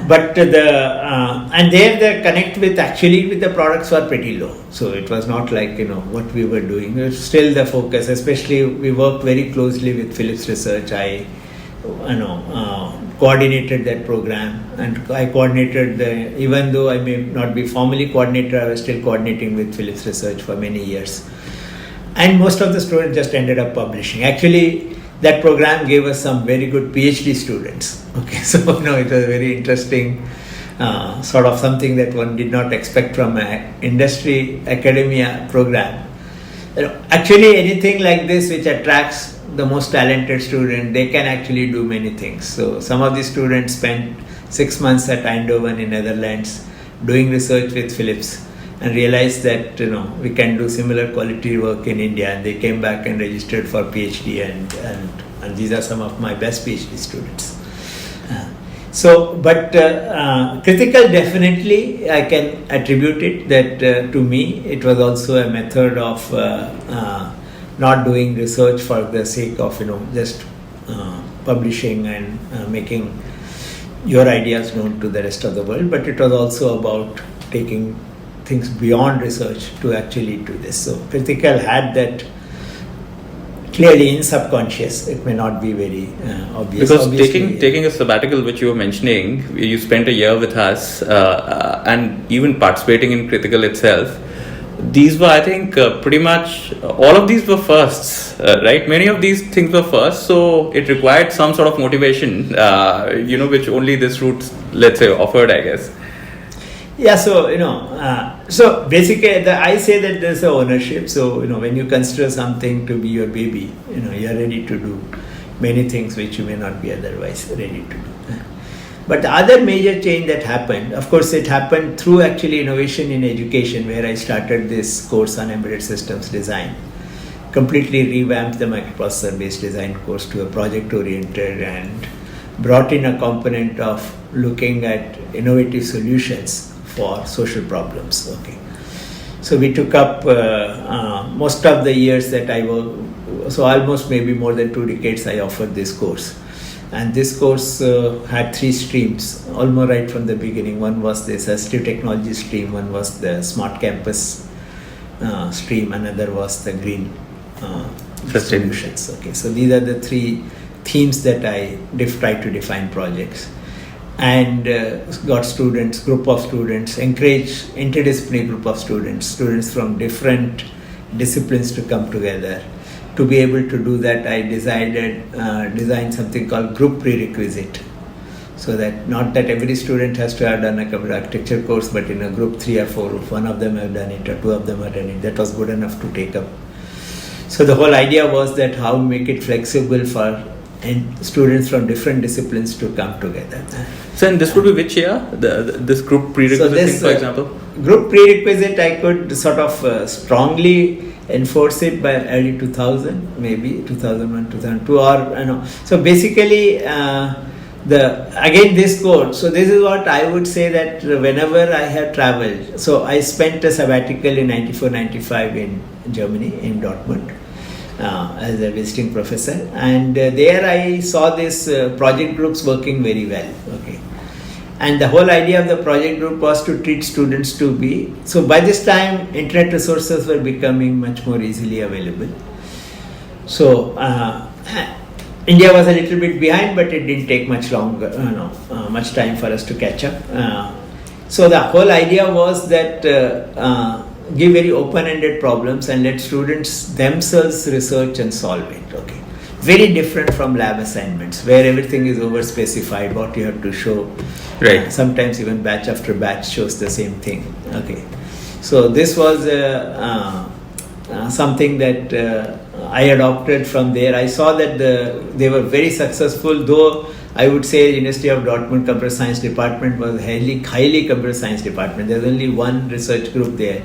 B: But the connect with the products were pretty low. So it was not like what we were doing. It was still the focus. Especially we worked very closely with Philips Research. I coordinated that program, and I coordinated even though I may not be formally coordinator, I was still coordinating with Philips Research for many years. And most of the students just ended up publishing. Actually, that program gave us some very good PhD students. Okay, so it was very interesting, sort of something that one did not expect from an industry academia program. Actually, anything like this which attracts the most talented student, they can actually do many things. So some of the students spent 6 months at Eindhoven in Netherlands doing research with Philips, and realized that we can do similar quality work in India, and they came back and registered for PhD, and these are some of my best PhD students. But critical, definitely I can attribute it that to me it was also a method of not doing research for the sake of just publishing and making your ideas known to the rest of the world, but it was also about taking things beyond research to actually do this. So critical had that clearly in subconscious. It may not be very obvious.
A: Because taking a sabbatical, which you were mentioning, you spent a year with us, and even participating in critical itself. These were, I think, pretty much all of these were firsts, right? Many of these things were firsts, so it required some sort of motivation, which only this route, let's say, offered, I guess.
B: Yeah, so so basically, I say that there's a ownership. So when you consider something to be your baby, you're ready to do many things which you may not be otherwise ready to do. But the other major change that happened, of course, it happened through actually innovation in education, where I started this course on embedded systems design. Completely revamped the microprocessor-based design course to a project-oriented, and brought in a component of looking at innovative solutions for social problems. Okay, so we took up most of the years that I worked, so almost maybe more than 2 decades I offered this course. And this course had 3 streams, almost right from the beginning. One was the assistive technology stream, one was the smart campus stream, another was the green solutions. Okay, so these are the 3 themes that I try to define projects. And got group of students, encourage interdisciplinary group of students from different disciplines to come together. To be able to do that, I designed something called group prerequisite. So that not that every student has to have done a computer architecture course, but in a group 3 or 4, if one of them have done it or 2 of them have done it, that was good enough to take up. So the whole idea was that how make it flexible for students from different disciplines to come together.
A: So, and this would be which year? This group prerequisite thing, for example?
B: Group prerequisite, I could sort of strongly enforce it by early 2000, maybe 2001, 2002, or So basically, this course. So this is what I would say, that whenever I have traveled. So I spent a sabbatical in 94-95 in Germany, in Dortmund, as a visiting professor, and there I saw this project groups working very well. Okay. And the whole idea of the project group was to treat students to be, so by this time internet resources were becoming much more easily available. So India was a little bit behind, but it didn't take much much time for us to catch up. So the whole idea was that give very open-ended problems and let students themselves research and solve it. Okay. Very different from lab assignments, where everything is over-specified, what you have to show.
A: Right.
B: Sometimes even batch after batch shows the same thing. Okay. So this was something that I adopted from there. I saw that they were very successful, though I would say University of Dortmund Computer Science Department was highly computer science department. There's only one research group there.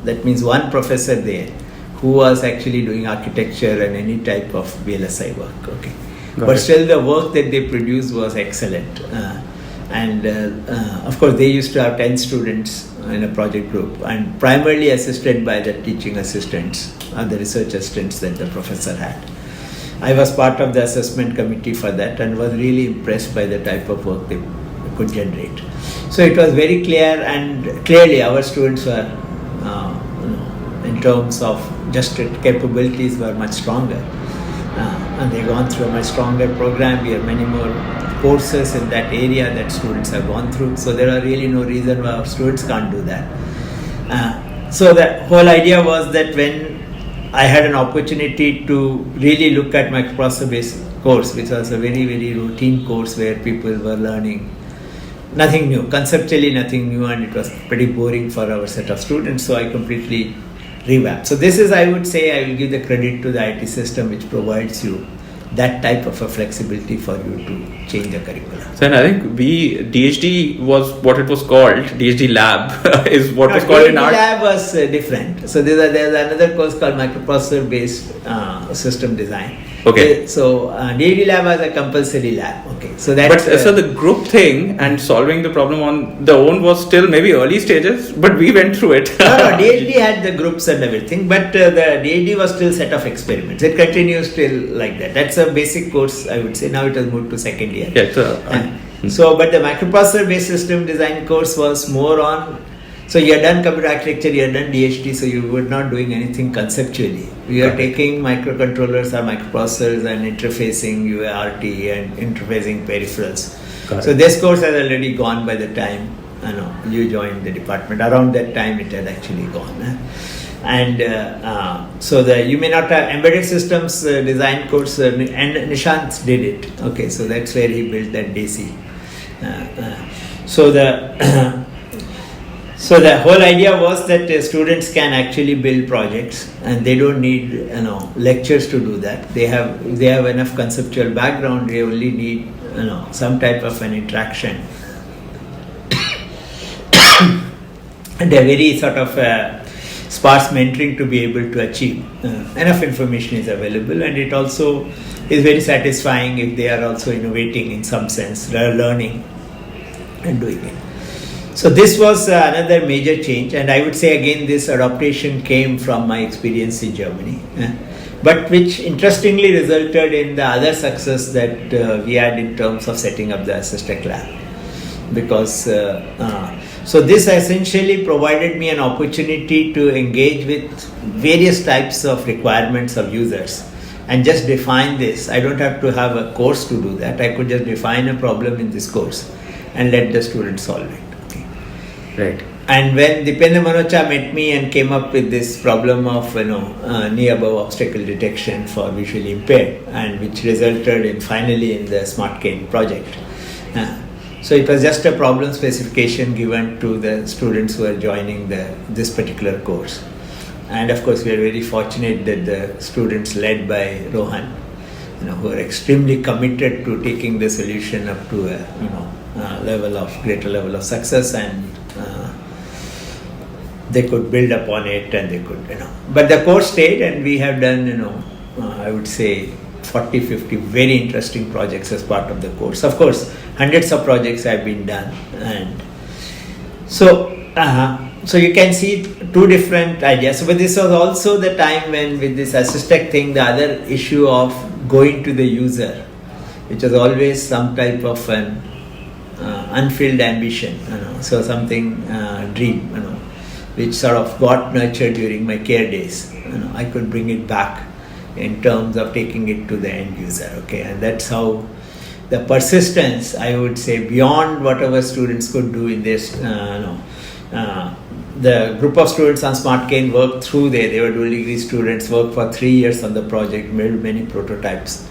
B: That means one professor there who was actually doing architecture and any type of VLSI work. Okay, but still the work that they produced was excellent. Of course, they used to have 10 students in a project group, and primarily assisted by the teaching assistants and the research assistants that the professor had. I was part of the assessment committee for that and was really impressed by the type of work they could generate. So it was very clear, and clearly our students were, in terms of just capabilities, were much stronger. And they've gone through a much stronger program. We have many more courses in that area that students have gone through. So there are really no reason why our students can't do that. So the whole idea was that when I had an opportunity to really look at microprocessor-based course, which was a very, very routine course where people were learning nothing new, conceptually nothing new, and it was pretty boring for our set of students. So I completely revamped. So this is, I would say, I will give the credit to the IT system, which provides you that type of a flexibility for you to change the curriculum.
A: So I think DHD was what it was called. DHD Lab is what was called
B: DHD
A: in art.
B: Lab was different. So there's another course called microprocessor based system design.
A: Okay.
B: So DHD Lab was a compulsory lab. Okay. So that.
A: But so the group thing and solving the problem on the own was still maybe early stages, but we went through it.
B: No, DHD had the groups and everything, but the DHD was still set of experiments. It continues still like that. That's a basic course, I would say. Now it has moved to second year.
A: Yeah.
B: So, but the microprocessor based system design course was more on. So you had done computer architecture, you had done DHT, so you were not doing anything conceptually. We are taking microcontrollers or microprocessors and interfacing UART and interfacing peripherals. So this course has already gone by the time you joined the department. Around that time it had actually gone. And so you may not have embedded systems design course, and Nishant did it. Okay, so that's where he built that DC. So the whole idea was that students can actually build projects, and they don't need lectures to do that. They have enough conceptual background. They only need some type of an interaction, and a very sort of sparse mentoring to be able to achieve. Enough information is available, and it also is very satisfying if they are also innovating in some sense. They are learning and doing it. So this was another major change, and I would say again this adaptation came from my experience in Germany, but which interestingly resulted in the other success that we had in terms of setting up the Assistec Lab, because so this essentially provided me an opportunity to engage with various types of requirements of users and just define this. I don't have to have a course to do that. I could just define a problem in this course and let the students solve it.
A: Right.
B: And when Dipinder Manocha met me and came up with this problem of knee-above obstacle detection for visually impaired, and which resulted in finally in the Smart Cane project. So it was just a problem specification given to the students who are joining this particular course. And of course, we are very fortunate that the students led by Rohan, who are extremely committed to taking the solution up to a greater level of success, and they could build upon it, and they could, But the course stayed, and we have done, I would say 40, 50 very interesting projects as part of the course. Of course, hundreds of projects have been done, and so you can see two different ideas. But this was also the time when, with this Assistec thing, the other issue of going to the user, which was always some type of an unfilled ambition, so something dream, which sort of got nurtured during my care days. I could bring it back in terms of taking it to the end user. Okay, and that's how the persistence, I would say, beyond whatever students could do in this. The group of students on Smart Cane worked through there. They were dual degree students, worked for 3 years on the project, made many prototypes.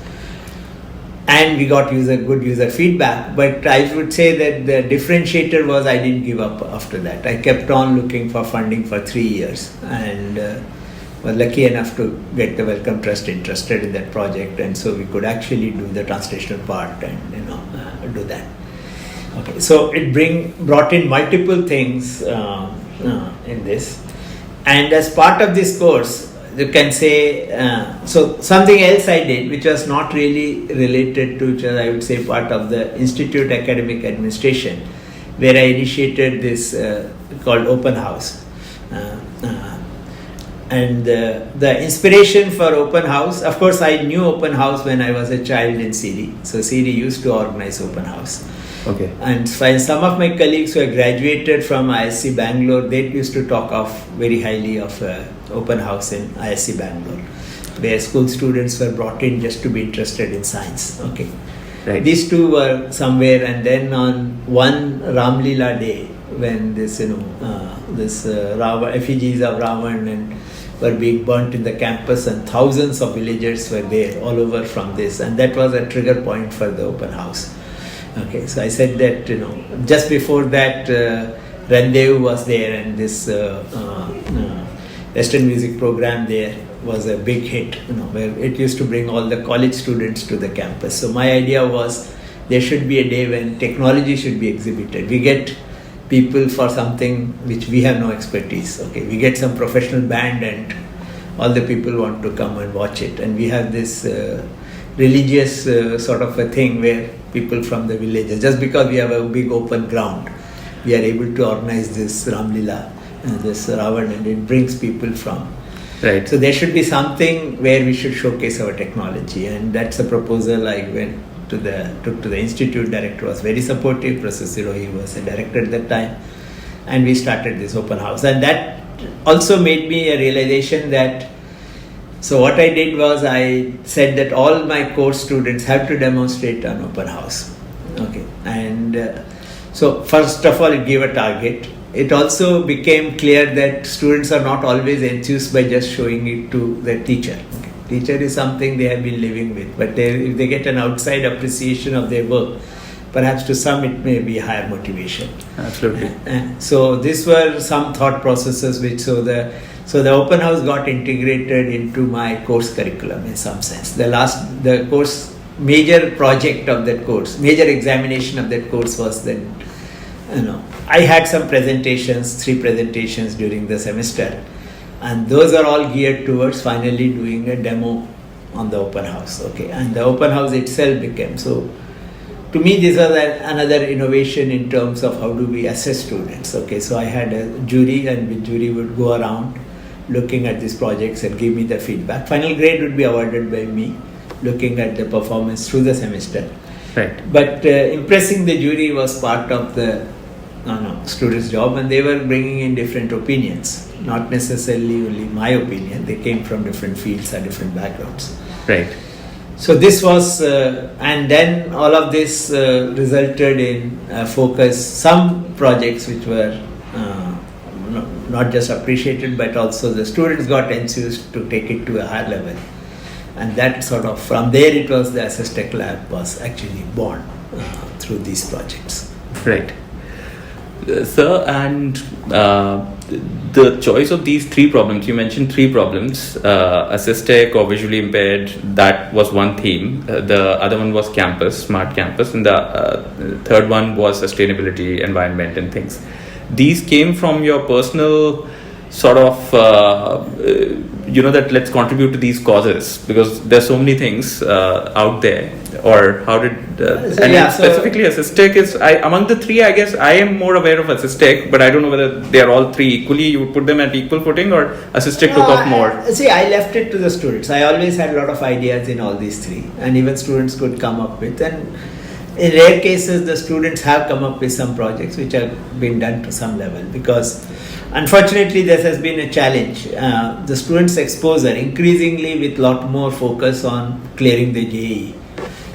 B: And we got good user feedback, but I would say that the differentiator was I didn't give up after that. I kept on looking for funding for 3 years, and were lucky enough to get the Wellcome Trust interested in that project, and so we could actually do the translational part and do that. Okay, so it brought in multiple things in this, and as part of this course, you can say, so something else I did, which was not really related to, which was, I would say, part of the Institute Academic Administration, where I initiated this called Open House. And the inspiration for Open House, of course, I knew Open House when I was a child in CSE. So CSE used to organize Open House.
A: Okay.
B: And some of my colleagues who had graduated from ISC Bangalore, they used to talk very highly of Open House in ISC Bangalore, where school students were brought in just to be interested in science. Okay.
A: Right.
B: These two were somewhere, and then on one Ram Leela day, when this effigies of Ravan and were being burnt in the campus, and thousands of villagers were there all over from this, and that was a trigger point for the Open House. Okay, so I said that just before that, Rendezvous was there, and this Western music program there was a big hit, where it used to bring all the college students to the campus. So my idea was there should be a day when technology should be exhibited. We get people for something which we have no expertise. Okay, we get some professional band, and all the people want to come and watch it, and we have this religious sort of a thing where people from the villages, just because we have a big open ground, we are able to organize this Ram Leela, this Ravan, and it brings people from.
A: Right.
B: So there should be something where we should showcase our technology, and that's a proposal I took to the institute. Director was very supportive. Professor Sirohi was a director at that time, and we started this Open House, and that also made me a realization that. So what I did was I said that all my course students have to demonstrate on Open House. Okay, and so first of all, it gave a target. It also became clear that students are not always enthused by just showing it to the teacher. Okay. Teacher is something they have been living with, but if they get an outside appreciation of their work, perhaps to some it may be higher motivation.
A: Absolutely.
B: So these were some thought processes which so the Open House got integrated into my course curriculum in some sense. The course major project of that course, major examination of that course was then, I had some presentations, 3 presentations during the semester, and those are all geared towards finally doing a demo on the Open House. Okay, and the Open House itself became so. To me, this was another innovation in terms of how do we assess students. Okay, so I had a jury, and the jury would go around looking at these projects and give me the feedback. Final grade would be awarded by me, looking at the performance through the semester.
A: Right.
B: But impressing the jury was part of the students' job, and they were bringing in different opinions, not necessarily only my opinion. They came from different fields and different backgrounds.
A: Right.
B: So this was, and then all of this resulted in focus, some projects which were not just appreciated, but also the students got enthused to take it to a higher level. And that sort of, from there it was the Assess Tech Lab was actually born through these projects.
A: Right. Sir, and the choice of these 3 problems, you mentioned 3 problems, assistic or visually impaired, that was one theme. The other one was campus, smart campus, and the third one was sustainability, environment and things. These came from your personal sort of, that let's contribute to these causes, because there's so many things out there. Or how did, specifically assistic is, among the 3, I guess I am more aware of assistic, but I don't know whether they are all 3 equally, you would put them at equal footing, or assistic took off more?
B: I left it to the students. I always had a lot of ideas in all these 3, and even students could come up with, and in rare cases the students have come up with some projects which have been done to some level, because unfortunately this has been a challenge. The students' exposure increasingly with lot more focus on clearing the JEE.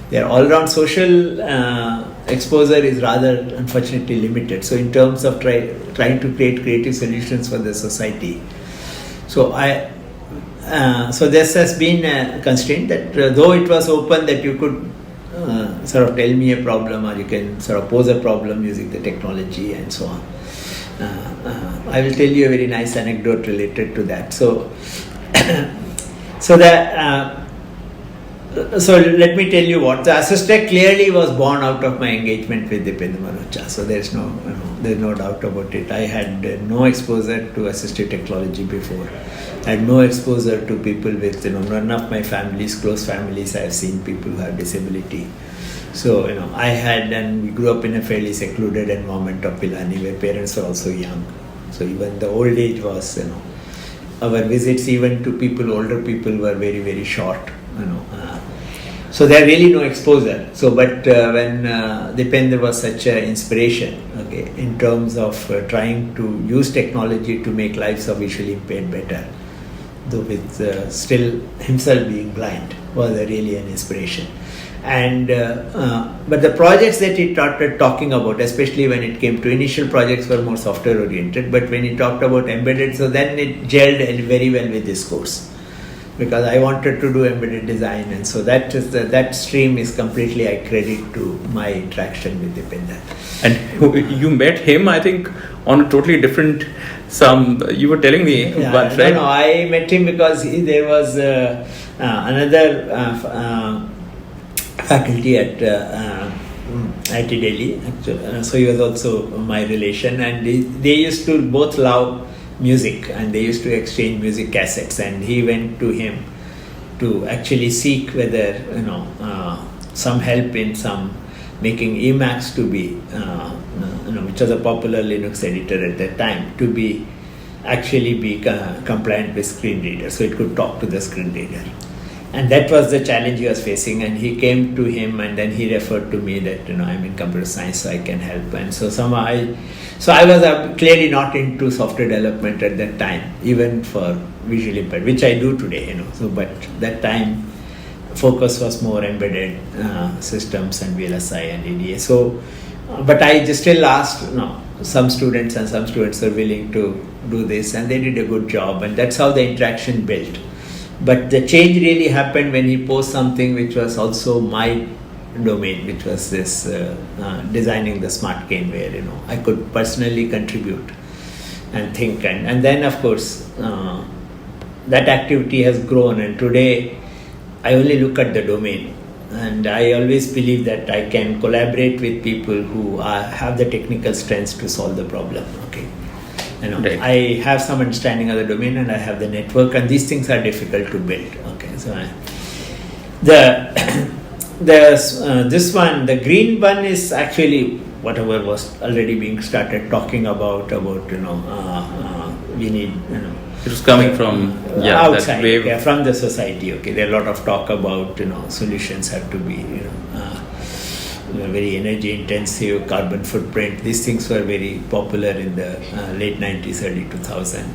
B: Their all-round social exposure is rather unfortunately limited. So in terms of trying to create creative solutions for the society, so this has been a constraint that though it was open that you could sort of tell me a problem, or you can sort of pose a problem using the technology and so on. I will tell you a very nice anecdote related to that. So so so let me tell you what the assistant clearly was born out of my engagement with Dipinder. So there's no doubt about it. I had no exposure to assistive technology before. I had no exposure to people with none of my close families. I have seen people who have disability. So I had, and we grew up in a fairly secluded environment of Pilani, where parents were also young. So even the old age was our visits even to older people were very, very short. So there really no exposure. So, but when Dipinder was such an inspiration, okay, in terms of trying to use technology to make lives of visually impaired better, though with still himself being blind, was really an inspiration. And but the projects that he started talking about, especially when it came to initial projects, were more software oriented. But when he talked about embedded, so then it gelled very well with this course, because I wanted to do embedded design, and so that stream is completely I credit to my interaction with Dipinder.
A: And you met him, I think, on a totally different. You were telling me once, right?
B: No, I met him because there was another faculty at IIT Delhi. So he was also my relation, and they used to both love music, and they used to exchange music cassettes, and he went to him to actually seek whether some help in some making Emacs to be which was a popular Linux editor at that time, to be compliant with screen reader, so it could talk to the screen reader. And that was the challenge he was facing, and he came to him, and then he referred to me that I'm in computer science, so I can help. And so somehow I was clearly not into software development at that time, even for visually impaired, which I do today, So, but that time focus was more embedded systems and VLSI and EDA. So, but I just still asked, some students were willing to do this, and they did a good job, and that's how the interaction built. But the change really happened when he posed something which was also my domain, which was this designing the smart cane, where I could personally contribute and think, and then of course that activity has grown, and today I only look at the domain, and I always believe that I can collaborate with people who have the technical strengths to solve the problem. Okay. Right. I have some understanding of the domain, and I have the network, and these things are difficult to build. Okay, so this one, the green one, is actually whatever was already being started talking about we need
A: it was coming from
B: outside,
A: that wave.
B: From the society. Okay, there are a lot of talk about solutions have to be very energy intensive, carbon footprint. These things were very popular in the late 90s, early 2000.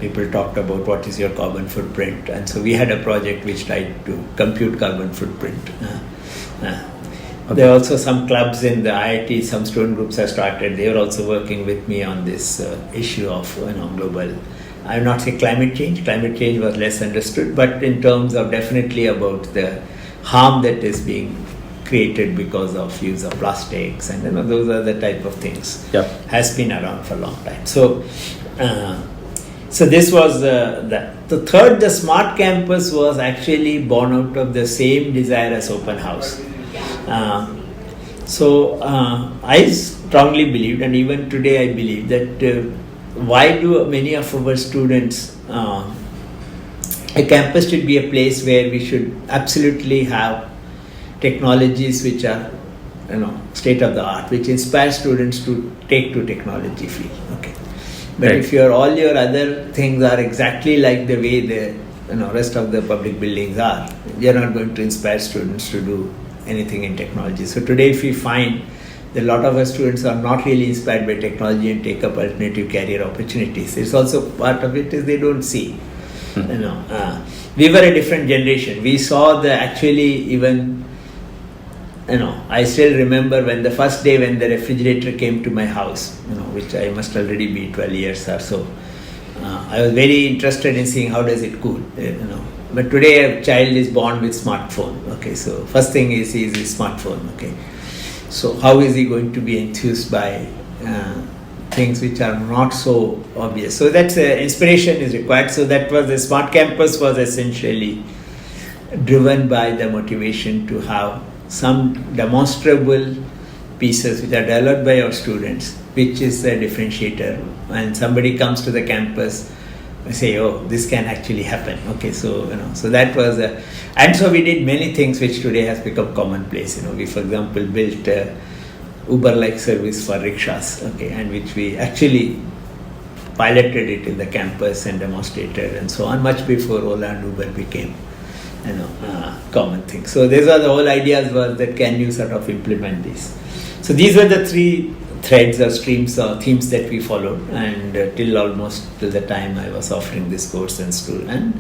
B: People talked about what is your carbon footprint, and so we had a project which tried to compute carbon footprint. There are also some clubs in the IIT, some student groups have started. They are also working with me on this issue of global. I will not say climate change. Climate change was less understood, but in terms of definitely about the harm that is being created because of use of plastics, and those are the type of things. Has been around for a long time. So this was the third. The smart campus was actually born out of the same desire as open house. I strongly believed, and even today I believe, that why do many of our students a campus should be a place where we should absolutely have technologies which are state of the art, which inspire students to take to technology field. Okay, but right. If all your other things are exactly like the way the rest of the public buildings are, you're not going to inspire students to do anything in technology. So today, if we find that a lot of our students are not really inspired by technology and take up alternative career opportunities, it's also part of it is they don't see. We were a different generation. We saw I still remember when the first day when the refrigerator came to my house, which I must already be 12 years or so. I was very interested in seeing how does it cool, But today a child is born with smartphone. Okay, so first thing is his smartphone. Okay, so how is he going to be enthused by things which are not so obvious. So that's inspiration is required. So that was the Smart Campus was essentially driven by the motivation to have some demonstrable pieces which are developed by our students, which is a differentiator. When somebody comes to the campus, we say, oh, this can actually happen. Okay, so so that was, and so we did many things which today has become commonplace. We, for example, built Uber-like service for rickshaws. Okay, and which we actually piloted it in the campus and demonstrated and so on, much before Ola and Uber became common thing. So these are the whole ideas was that can you sort of implement this. So these were the three threads or streams or themes that we followed, and till the time I was offering this course in school, and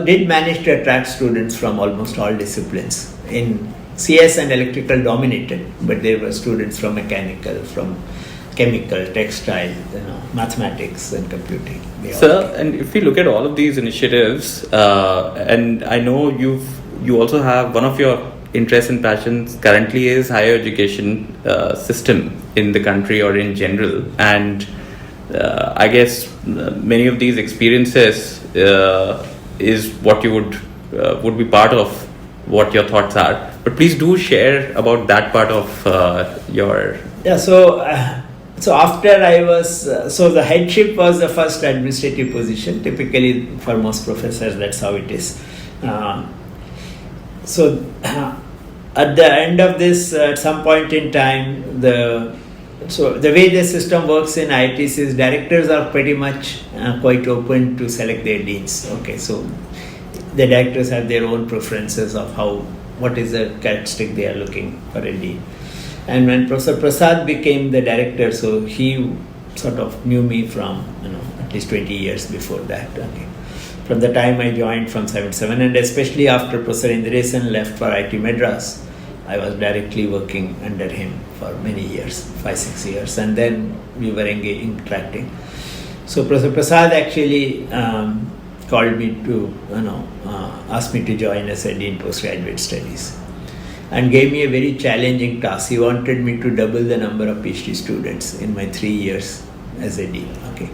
B: did manage to attract students from almost all disciplines. In CS and electrical dominated, but there were students from mechanical, from chemical, textile, mathematics and computing.
A: Sir, and if we look at all of these initiatives, and I know you also have one of your interests and passions currently is higher education system in the country or in general, and I guess many of these experiences is what you would be part of what your thoughts are. But please do share about that part of your...
B: Yeah, so after I was, so the headship was the first administrative position. Typically for most professors, that's how it is. So at the end of this, at some point in time, the way the system works in IITs is directors are pretty much quite open to select their deans. Okay, so the directors have their own preferences of what is the characteristic they are looking for a dean. And when Professor Prasad became the director, so he sort of knew me from at least 20 years before that. Okay, from the time I joined from 77, and especially after Professor Indiresan left for IIT Madras, I was directly working under him for many years, 5-6 years, and then we were interacting. So Professor Prasad actually called me to ask me to join as a dean postgraduate studies, and gave me a very challenging task. He wanted me to double the number of PhD students in my 3 years as a dean. Okay,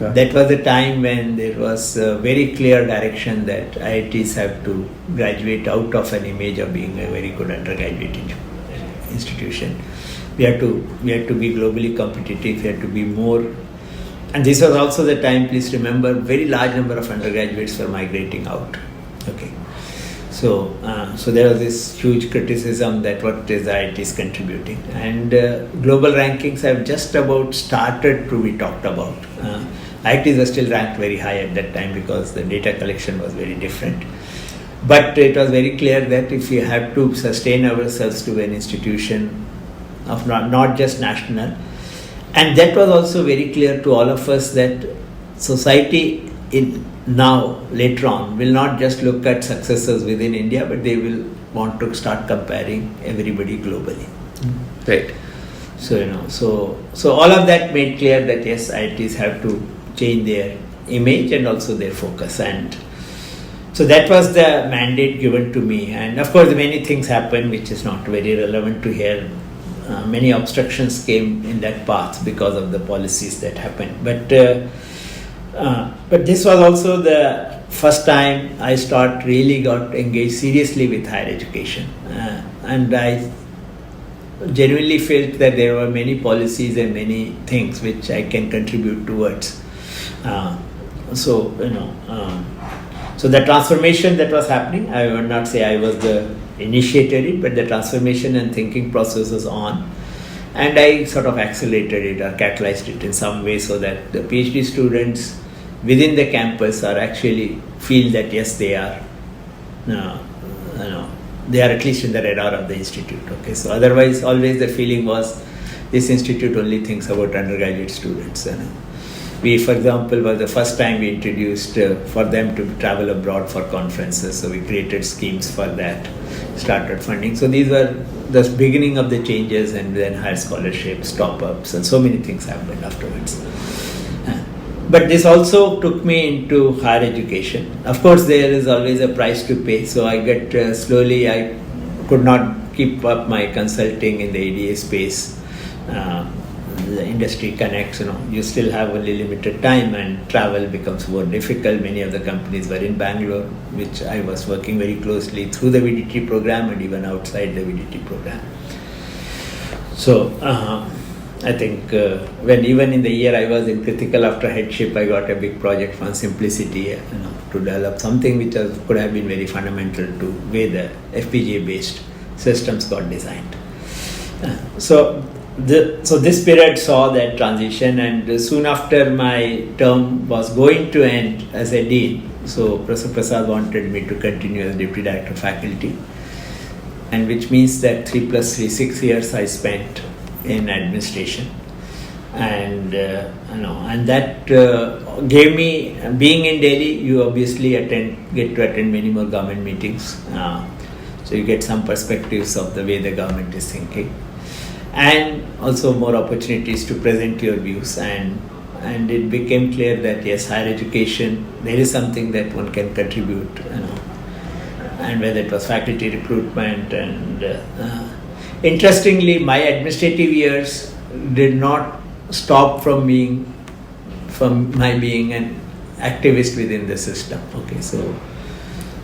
B: yeah. That was the time when there was a very clear direction that IITs have to graduate out of an image of being a very good undergraduate institution. We had to be globally competitive. We had to be more. And this was also the time, please remember, very large number of undergraduates were migrating out. Okay. So there was this huge criticism that what is IITs contributing, and global rankings have just about started to be talked about. IITs were still ranked very high at that time because the data collection was very different. But it was very clear that if we have to sustain ourselves to an institution of not just national, and that was also very clear to all of us that society later on will not just look at successes within India, but they will want to start comparing everybody globally.
A: Right.
B: So all of that made clear that yes, IITs have to change their image and also their focus, and so that was the mandate given to me. And of course, many things happened which is not very relevant to here. Many obstructions came in that path because of the policies that happened. But this was also the first time I really got engaged seriously with higher education. And I genuinely felt that there were many policies and many things which I can contribute towards. So the transformation that was happening, I would not say I was the initiated it, but the transformation and thinking process was on, and I sort of accelerated it or catalyzed it in some way so that the PhD students within the campus are actually feel that yes, they are they are at least in the radar of the institute. Okay, so otherwise always the feeling was this institute only thinks about undergraduate students. We, for example, was the first time we introduced for them to travel abroad for conferences. So we created schemes for that, started funding. So these were the beginning of the changes, and then higher scholarships, top-ups, and so many things happened afterwards. But this also took me into higher education. Of course, there is always a price to pay. So I slowly, I could not keep up my consulting in the ADA space. the industry connects, you still have only limited time and travel becomes more difficult. Many of the companies were in Bangalore, which I was working very closely through the VDT program and even outside the VDT program. So I think when even in the year I was in critical after headship, I got a big project on simplicity, to develop something which could have been very fundamental to way the FPGA based systems got designed. So this period saw that transition, and soon after my term was going to end as a dean, so Professor Prasad wanted me to continue as deputy director of faculty, and which means that 3 + 3, 6 years I spent in administration, and and that gave me, being in Delhi, you obviously get to attend many more government meetings, so you get some perspectives of the way the government is thinking, and also more opportunities to present your views, and it became clear that yes, higher education, there is something that one can contribute, and whether it was faculty recruitment, and interestingly, my administrative years did not stop from my being an activist within the system. Okay, so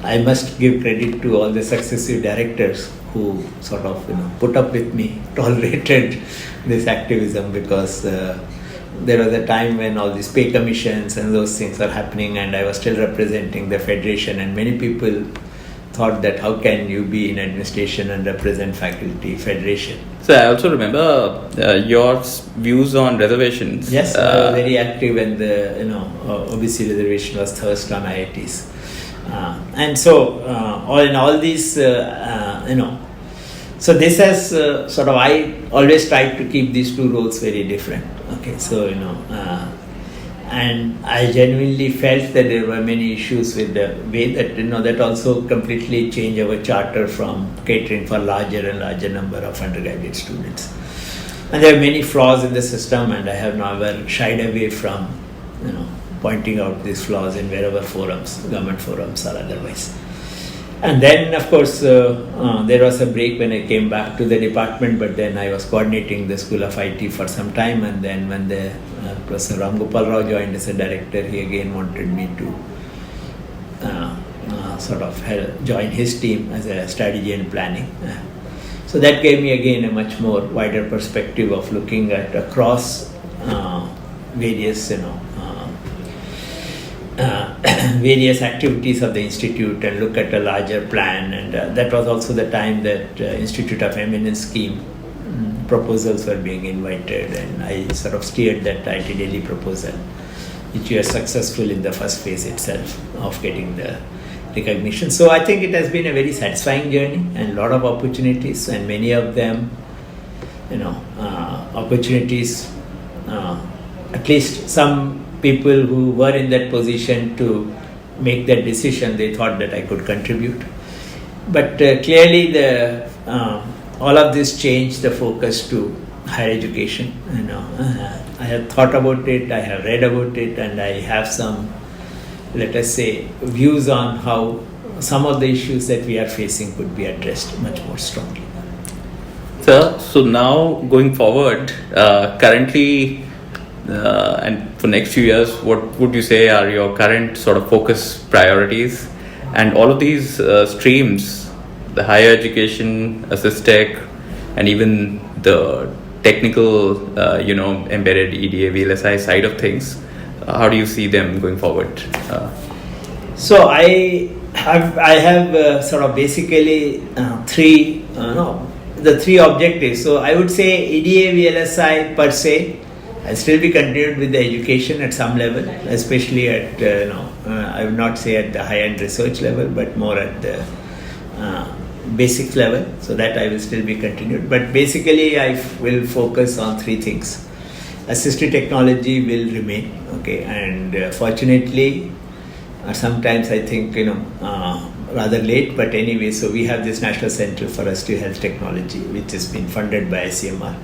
B: I must give credit to all the successive directors who sort of put up with me, tolerated this activism, because there was a time when all these pay commissions and those things are happening, and I was still representing the federation, and many people thought that how can you be in administration and represent faculty federation.
A: So I also remember your views on reservations.
B: Yes, I was very active when the OBC reservation was thrust on IITs, and so all these so this has sort of, I always tried to keep these two roles very different. Okay, so and I genuinely felt that there were many issues with the way that that also completely changed our charter from catering for larger and larger number of undergraduate students. And there are many flaws in the system, and I have never shied away from pointing out these flaws in wherever forums, government forums or otherwise. And then, of course, there was a break when I came back to the department, but then I was coordinating the School of IT for some time, and then when the Professor Ram Gopal Rao joined as a director, he again wanted me to sort of join his team as a strategy and planning. So that gave me again a much more wider perspective of looking at across various various activities of the institute and look at a larger plan, and that was also the time that Institute of Eminence scheme proposals were being invited, and I sort of steered that IIT Delhi proposal, which we were successful in the first phase itself of getting the recognition. So I think it has been a very satisfying journey and a lot of opportunities, and many of them opportunities, at least some people who were in that position to make that decision, they thought that I could contribute. But clearly all of this changed the focus to higher education. I have thought about it, I have read about it, and I have some, let us say, views on how some of the issues that we are facing could be addressed much more strongly.
A: Sir, so now going forward, currently and for next few years, what would you say are your current sort of focus priorities? And all of these streams, the higher education, assist-tech, and even the technical, embedded EDA, VLSI side of things, how do you see them going forward?
B: So I have sort of basically the three objectives. So I would say EDA, VLSI per se, I'll still be continued with the education at some level, especially at, I would not say at the high-end research level, but more at the basics level. So that I will still be continued. But basically, I will focus on three things. Assistive technology will remain, okay, and fortunately, sometimes I think, rather late, but anyway, so we have this National Center for Assistive Health Technology, which has been funded by ICMR.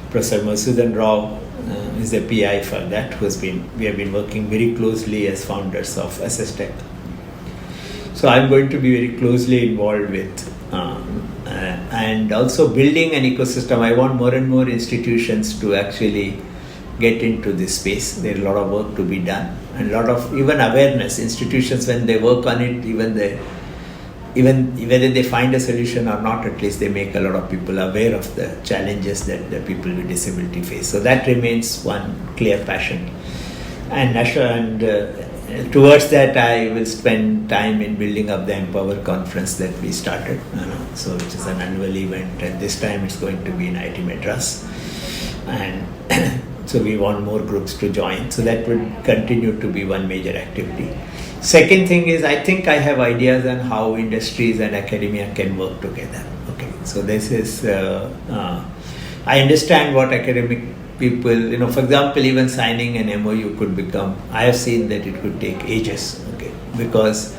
B: Professor Madhusudan Rao is the PI for that, we have been working very closely as founders of AssistTech. So I'm going to be very closely involved with and also building an ecosystem. I want more and more institutions to actually get into this space. There's a lot of work to be done, and a lot of even awareness. Institutions, when they work on it, even whether they find a solution or not, at least they make a lot of people aware of the challenges that the people with disability face. So that remains one clear passion. And towards that, I will spend time in building up the Empower conference that we started, so which is an annual event, and this time it's going to be in IIT Madras. And so we want more groups to join, so that will continue to be one major activity. Second thing is, I think I have ideas on how industries and academia can work together. Okay, so this is, I understand what academic people, for example, even signing an MOU could become, I have seen that it could take ages, okay, because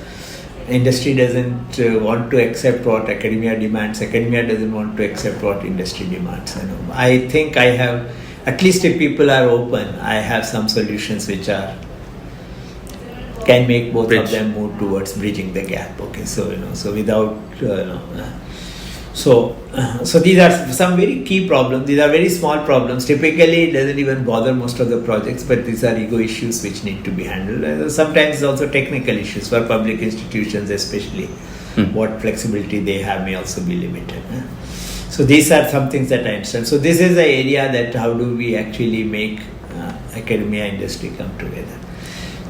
B: industry doesn't want to accept what academia demands, academia doesn't want to accept what industry demands. I think I have, at least if people are open, I have some solutions which can make both of them move towards bridging the gap. Okay, so so without so these are some very key problems. These are very small problems. Typically, it doesn't even bother most of the projects, but these are ego issues which need to be handled. Sometimes also technical issues for public institutions, especially. What flexibility they have may also be limited. So these are some things that I understand. So this is the area that how do we actually make academia industry come together.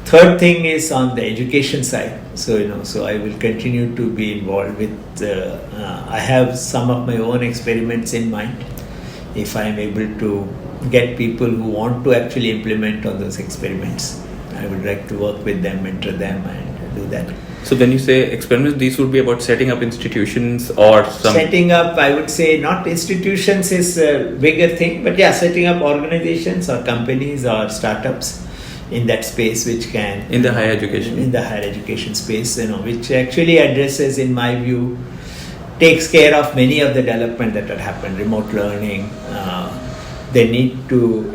B: Third thing is on the education side. So so I will continue to be involved with. I have some of my own experiments in mind. If I am able to get people who want to actually implement on those experiments, I would like to work with them, mentor them, and do that.
A: So when you say experiments, these would be about setting up institutions or some...
B: Setting up, I would say not institutions is a bigger thing, but yeah, setting up organizations or companies or startups in that space which can...
A: In the higher education.
B: In the higher education space, which actually addresses, in my view, takes care of many of the development that had happened, remote learning. They need to,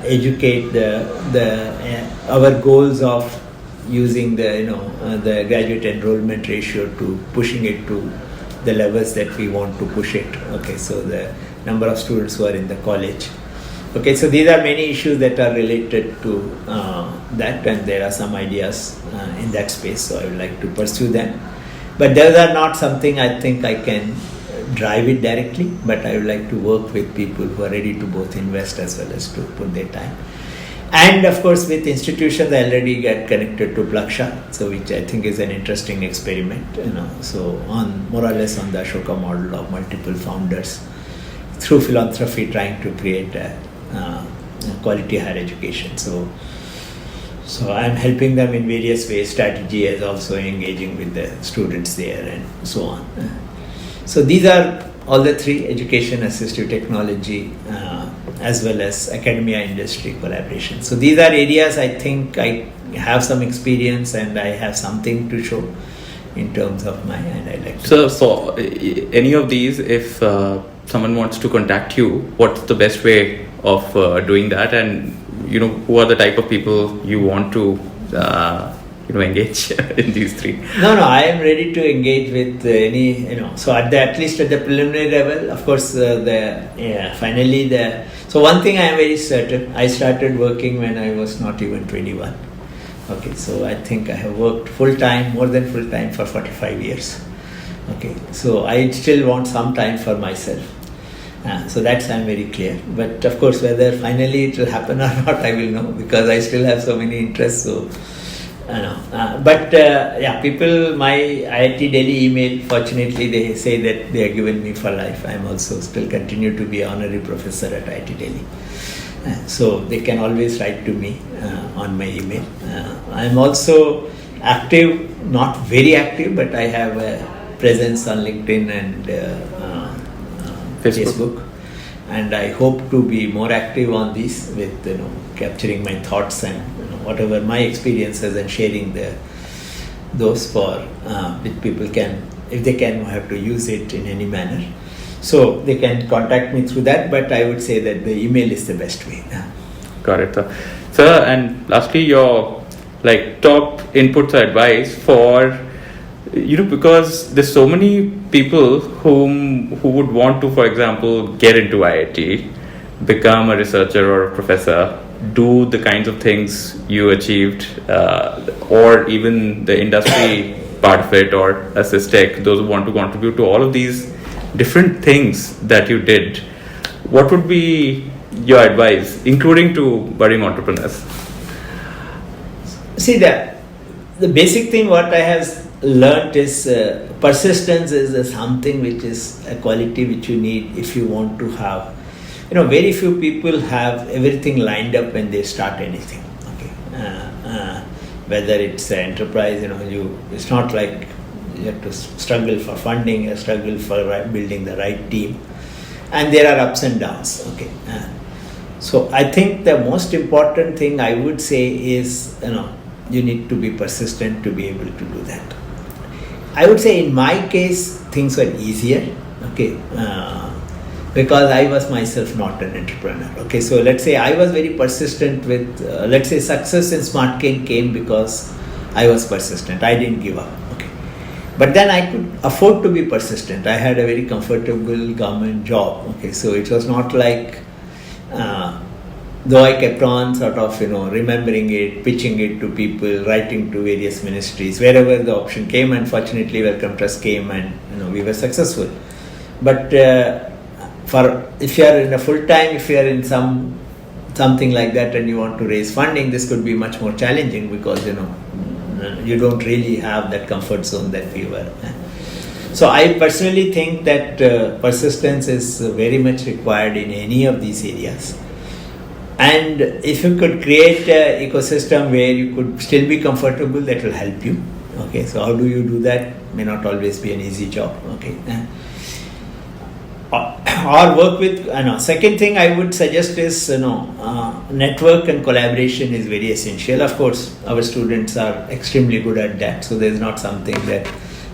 B: educate our goals of using the graduate enrollment ratio to pushing it to the levels that we want to push it. Okay, so the number of students who are in the college. Okay, so these are many issues that are related to that, and there are some ideas in that space, so I would like to pursue them. But those are not something I think I can drive it directly, but I would like to work with people who are ready to both invest as well as to put their time. And of course, with institutions, I already get connected to Plaksha, so which I think is an interesting experiment. So on more or less on the Ashoka model of multiple founders through philanthropy, trying to create a quality higher education. So I'm helping them in various ways. Strategy as also engaging with the students there and so on. So these are all the three: education, assistive technology, as well as academia industry collaboration. So these are areas I think I have some experience and I have something to show in terms of and I like to.
A: So for any of these, if someone wants to contact you, what's the best way of doing that? And who are the type of people you want to engage in these three?
B: No, I am ready to engage with any, so at least at the preliminary level, of course, so one thing I am very certain, I started working when I was not even 21. Okay, so I think I have worked full-time, more than full-time for 45 years. Okay, so I still want some time for myself. So that's I'm very clear. But of course, whether finally it will happen or not, I will know, because I still have so many interests. So people, my IIT Delhi email, fortunately they say that they are given me for life. I am also still continue to be Honorary Professor at IIT Delhi. So they can always write to me on my email. I am also active, not very active, but I have a presence on LinkedIn and Facebook. And I hope to be more active on these with capturing my thoughts and whatever my experiences and sharing those for which people can, if they can, have to use it in any manner. So they can contact me through that, but I would say that the email is the best way.
A: Got it, sir. Sir, and lastly, your top inputs or advice for because there's so many people who would want to, for example, get into IIT, become a researcher or a professor, do the kinds of things you achieved, or even the industry part of it, or assist tech, those who want to contribute to all of these different things that you did, what would be your advice, including to budding entrepreneurs?
B: See, the basic thing what I have learnt is persistence is something which is a quality which you need if you want to have. Very few people have everything lined up when they start anything. Okay, whether it's an enterprise, it's not like you have to struggle for funding, you struggle for building the right team, and there are ups and downs. Okay, so I think the most important thing I would say is you need to be persistent to be able to do that. I would say in my case things were easier. Okay. Because I was myself not an entrepreneur. Okay, so let's say I was very persistent with, let's say success in SmartCane came because I was persistent. I didn't give up. Okay, but then I could afford to be persistent. I had a very comfortable government job. Okay, so it was not like, though I kept on sort of, remembering it, pitching it to people, writing to various ministries, wherever the option came. Unfortunately, Welcome Trust came and we were successful. But if you are in a full time, if you are in something like that and you want to raise funding, this could be much more challenging because you don't really have that comfort zone that we were. So I personally think that persistence is very much required in any of these areas. And if you could create an ecosystem where you could still be comfortable, that will help you. Okay, so how do you do that? May not always be an easy job. Okay. Or work with, second thing I would suggest is, network and collaboration is very essential. Of course, our students are extremely good at that, so there's not something that,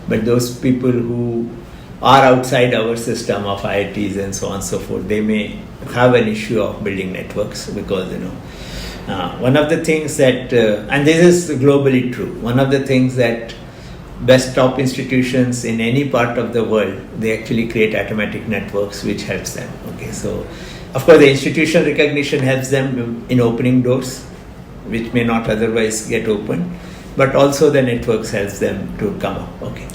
B: but those people who are outside our system of IITs and so on and so forth, they may have an issue of building networks because, one of the things that, and this is globally true, one of the things that best top institutions in any part of the world, they actually create automatic networks which helps them. Okay, so of course the institutional recognition helps them in opening doors which may not otherwise get opened, but also the networks helps them to come up. Okay,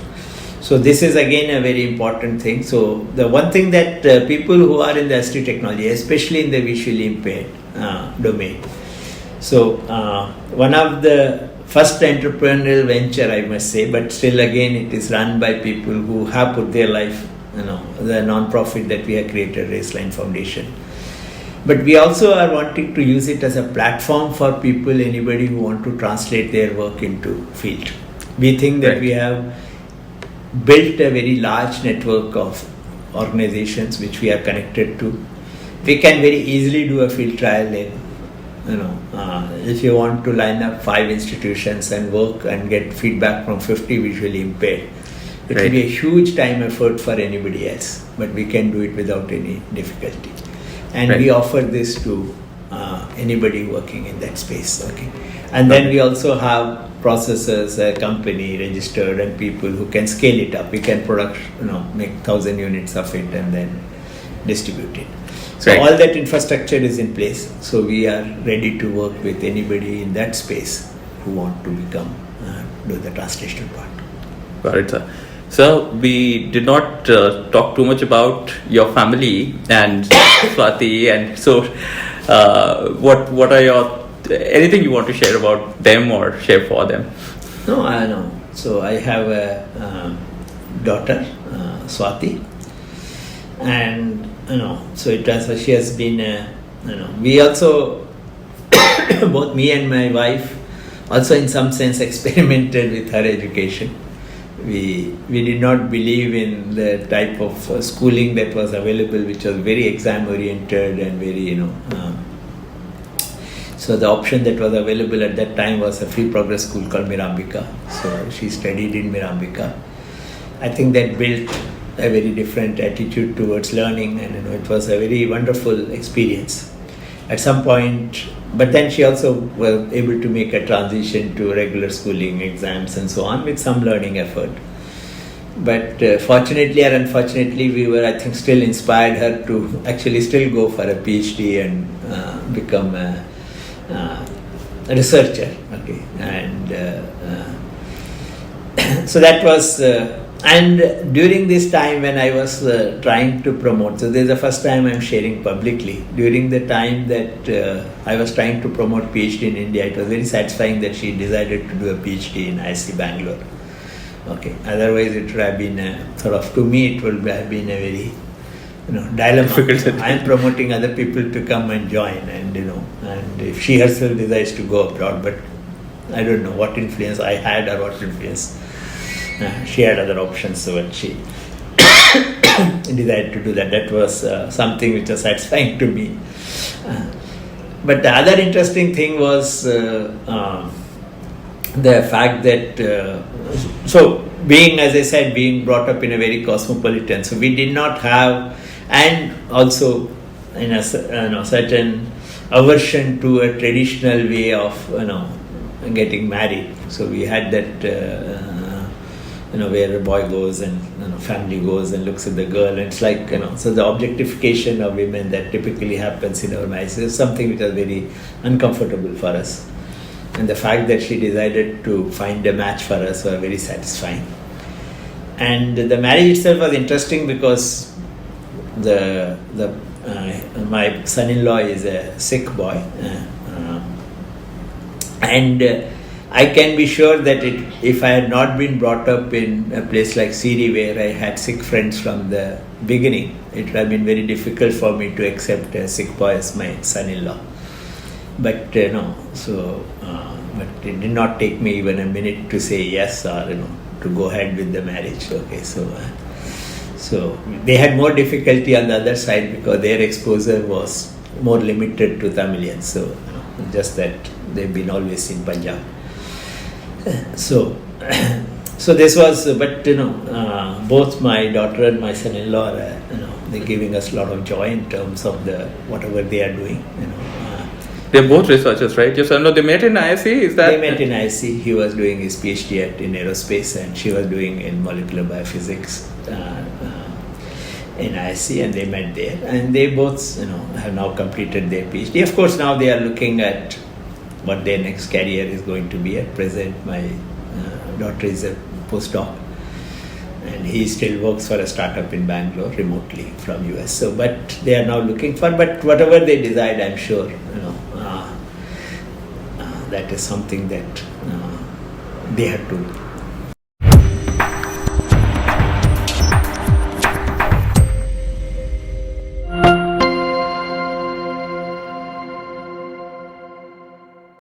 B: so this is again a very important thing. So the one thing that people who are in the ST technology, especially in the visually impaired domain, so one of the first entrepreneurial venture, I must say, but still again it is run by people who have put their life, the non-profit that we have created, Raceline Foundation. But we also are wanting to use it as a platform for people, anybody who want to translate their work into field. We think that we have built a very large network of organizations which we are connected to. We can very easily do a field trial in, if you want to line up 5 institutions and work and get feedback from 50 visually impaired, it will be a huge time effort for anybody else, but we can do it without any difficulty. And we offer this to anybody working in that space. Okay, and then we also have processors, a company registered, and people who can scale it up. We can make 1,000 units of it and then distribute it. So all that infrastructure is in place. So we are ready to work with anybody in that space who want to do the translational part.
A: Got it, sir. So we did not talk too much about your family and Swati, and so what are your, anything you want to share about them or share for them?
B: No, I know. So I have a daughter, Swati, and so she has been, we also, both me and my wife, also in some sense experimented with her education. We did not believe in the type of schooling that was available, which was very exam oriented and very, so the option that was available at that time was a free progress school called Mirambika. So she studied in Mirambika. I think that built a very different attitude towards learning, and it was a very wonderful experience at some point. But then she also was able to make a transition to regular schooling, exams and so on with some learning effort. But fortunately or unfortunately, we were, I think, still inspired her to actually still go for a PhD and become a researcher. Okay, and so that was. And during this time when I was trying to promote, so this is the first time I'm sharing publicly. During the time that I was trying to promote PhD in India, it was very satisfying that she decided to do a PhD in IIT Bangalore. Okay. Otherwise, it would have been to me, it would have been a very, dilemma. I am promoting other people to come and join, and and if she herself decides to go abroad, but I don't know what influence I had or what influence she had other options, so but she decided to do that. That was something which was satisfying to me. But the other interesting thing was the fact that so being, as I said, being brought up in a very cosmopolitan, so we did not have, and also in a certain aversion to a traditional way of getting married. So we had that where a boy goes and family goes and looks at the girl, and it's like so the objectification of women that typically happens in our marriage is something which was very uncomfortable for us. And the fact that she decided to find a match for us was very satisfying. And the marriage itself was interesting because my son-in-law is a Sikh boy, and I can be sure that if I had not been brought up in a place like Siri where I had Sikh friends from the beginning, it would have been very difficult for me to accept a Sikh boy as my son-in-law. But but it did not take me even a minute to say yes or to go ahead with the marriage. Okay, so they had more difficulty on the other side because their exposure was more limited to Tamilians. So just that they've been always in Punjab. So this was, but both my daughter and my son-in-law, they're giving us a lot of joy in terms of whatever they are doing.
A: They're both researchers, right? Your son-in-law, they met in IIC? Is that?
B: They met in IIC. He was doing his PhD in aerospace, and she was doing in molecular biophysics in IIC, and they met there. And they both, have now completed their PhD. Of course, now they are looking at what their next career is going to be. At present, my daughter is a postdoc, and he still works for a startup in Bangalore remotely from US. So, but they are now looking for. But whatever they decide, I'm sure that is something that they have to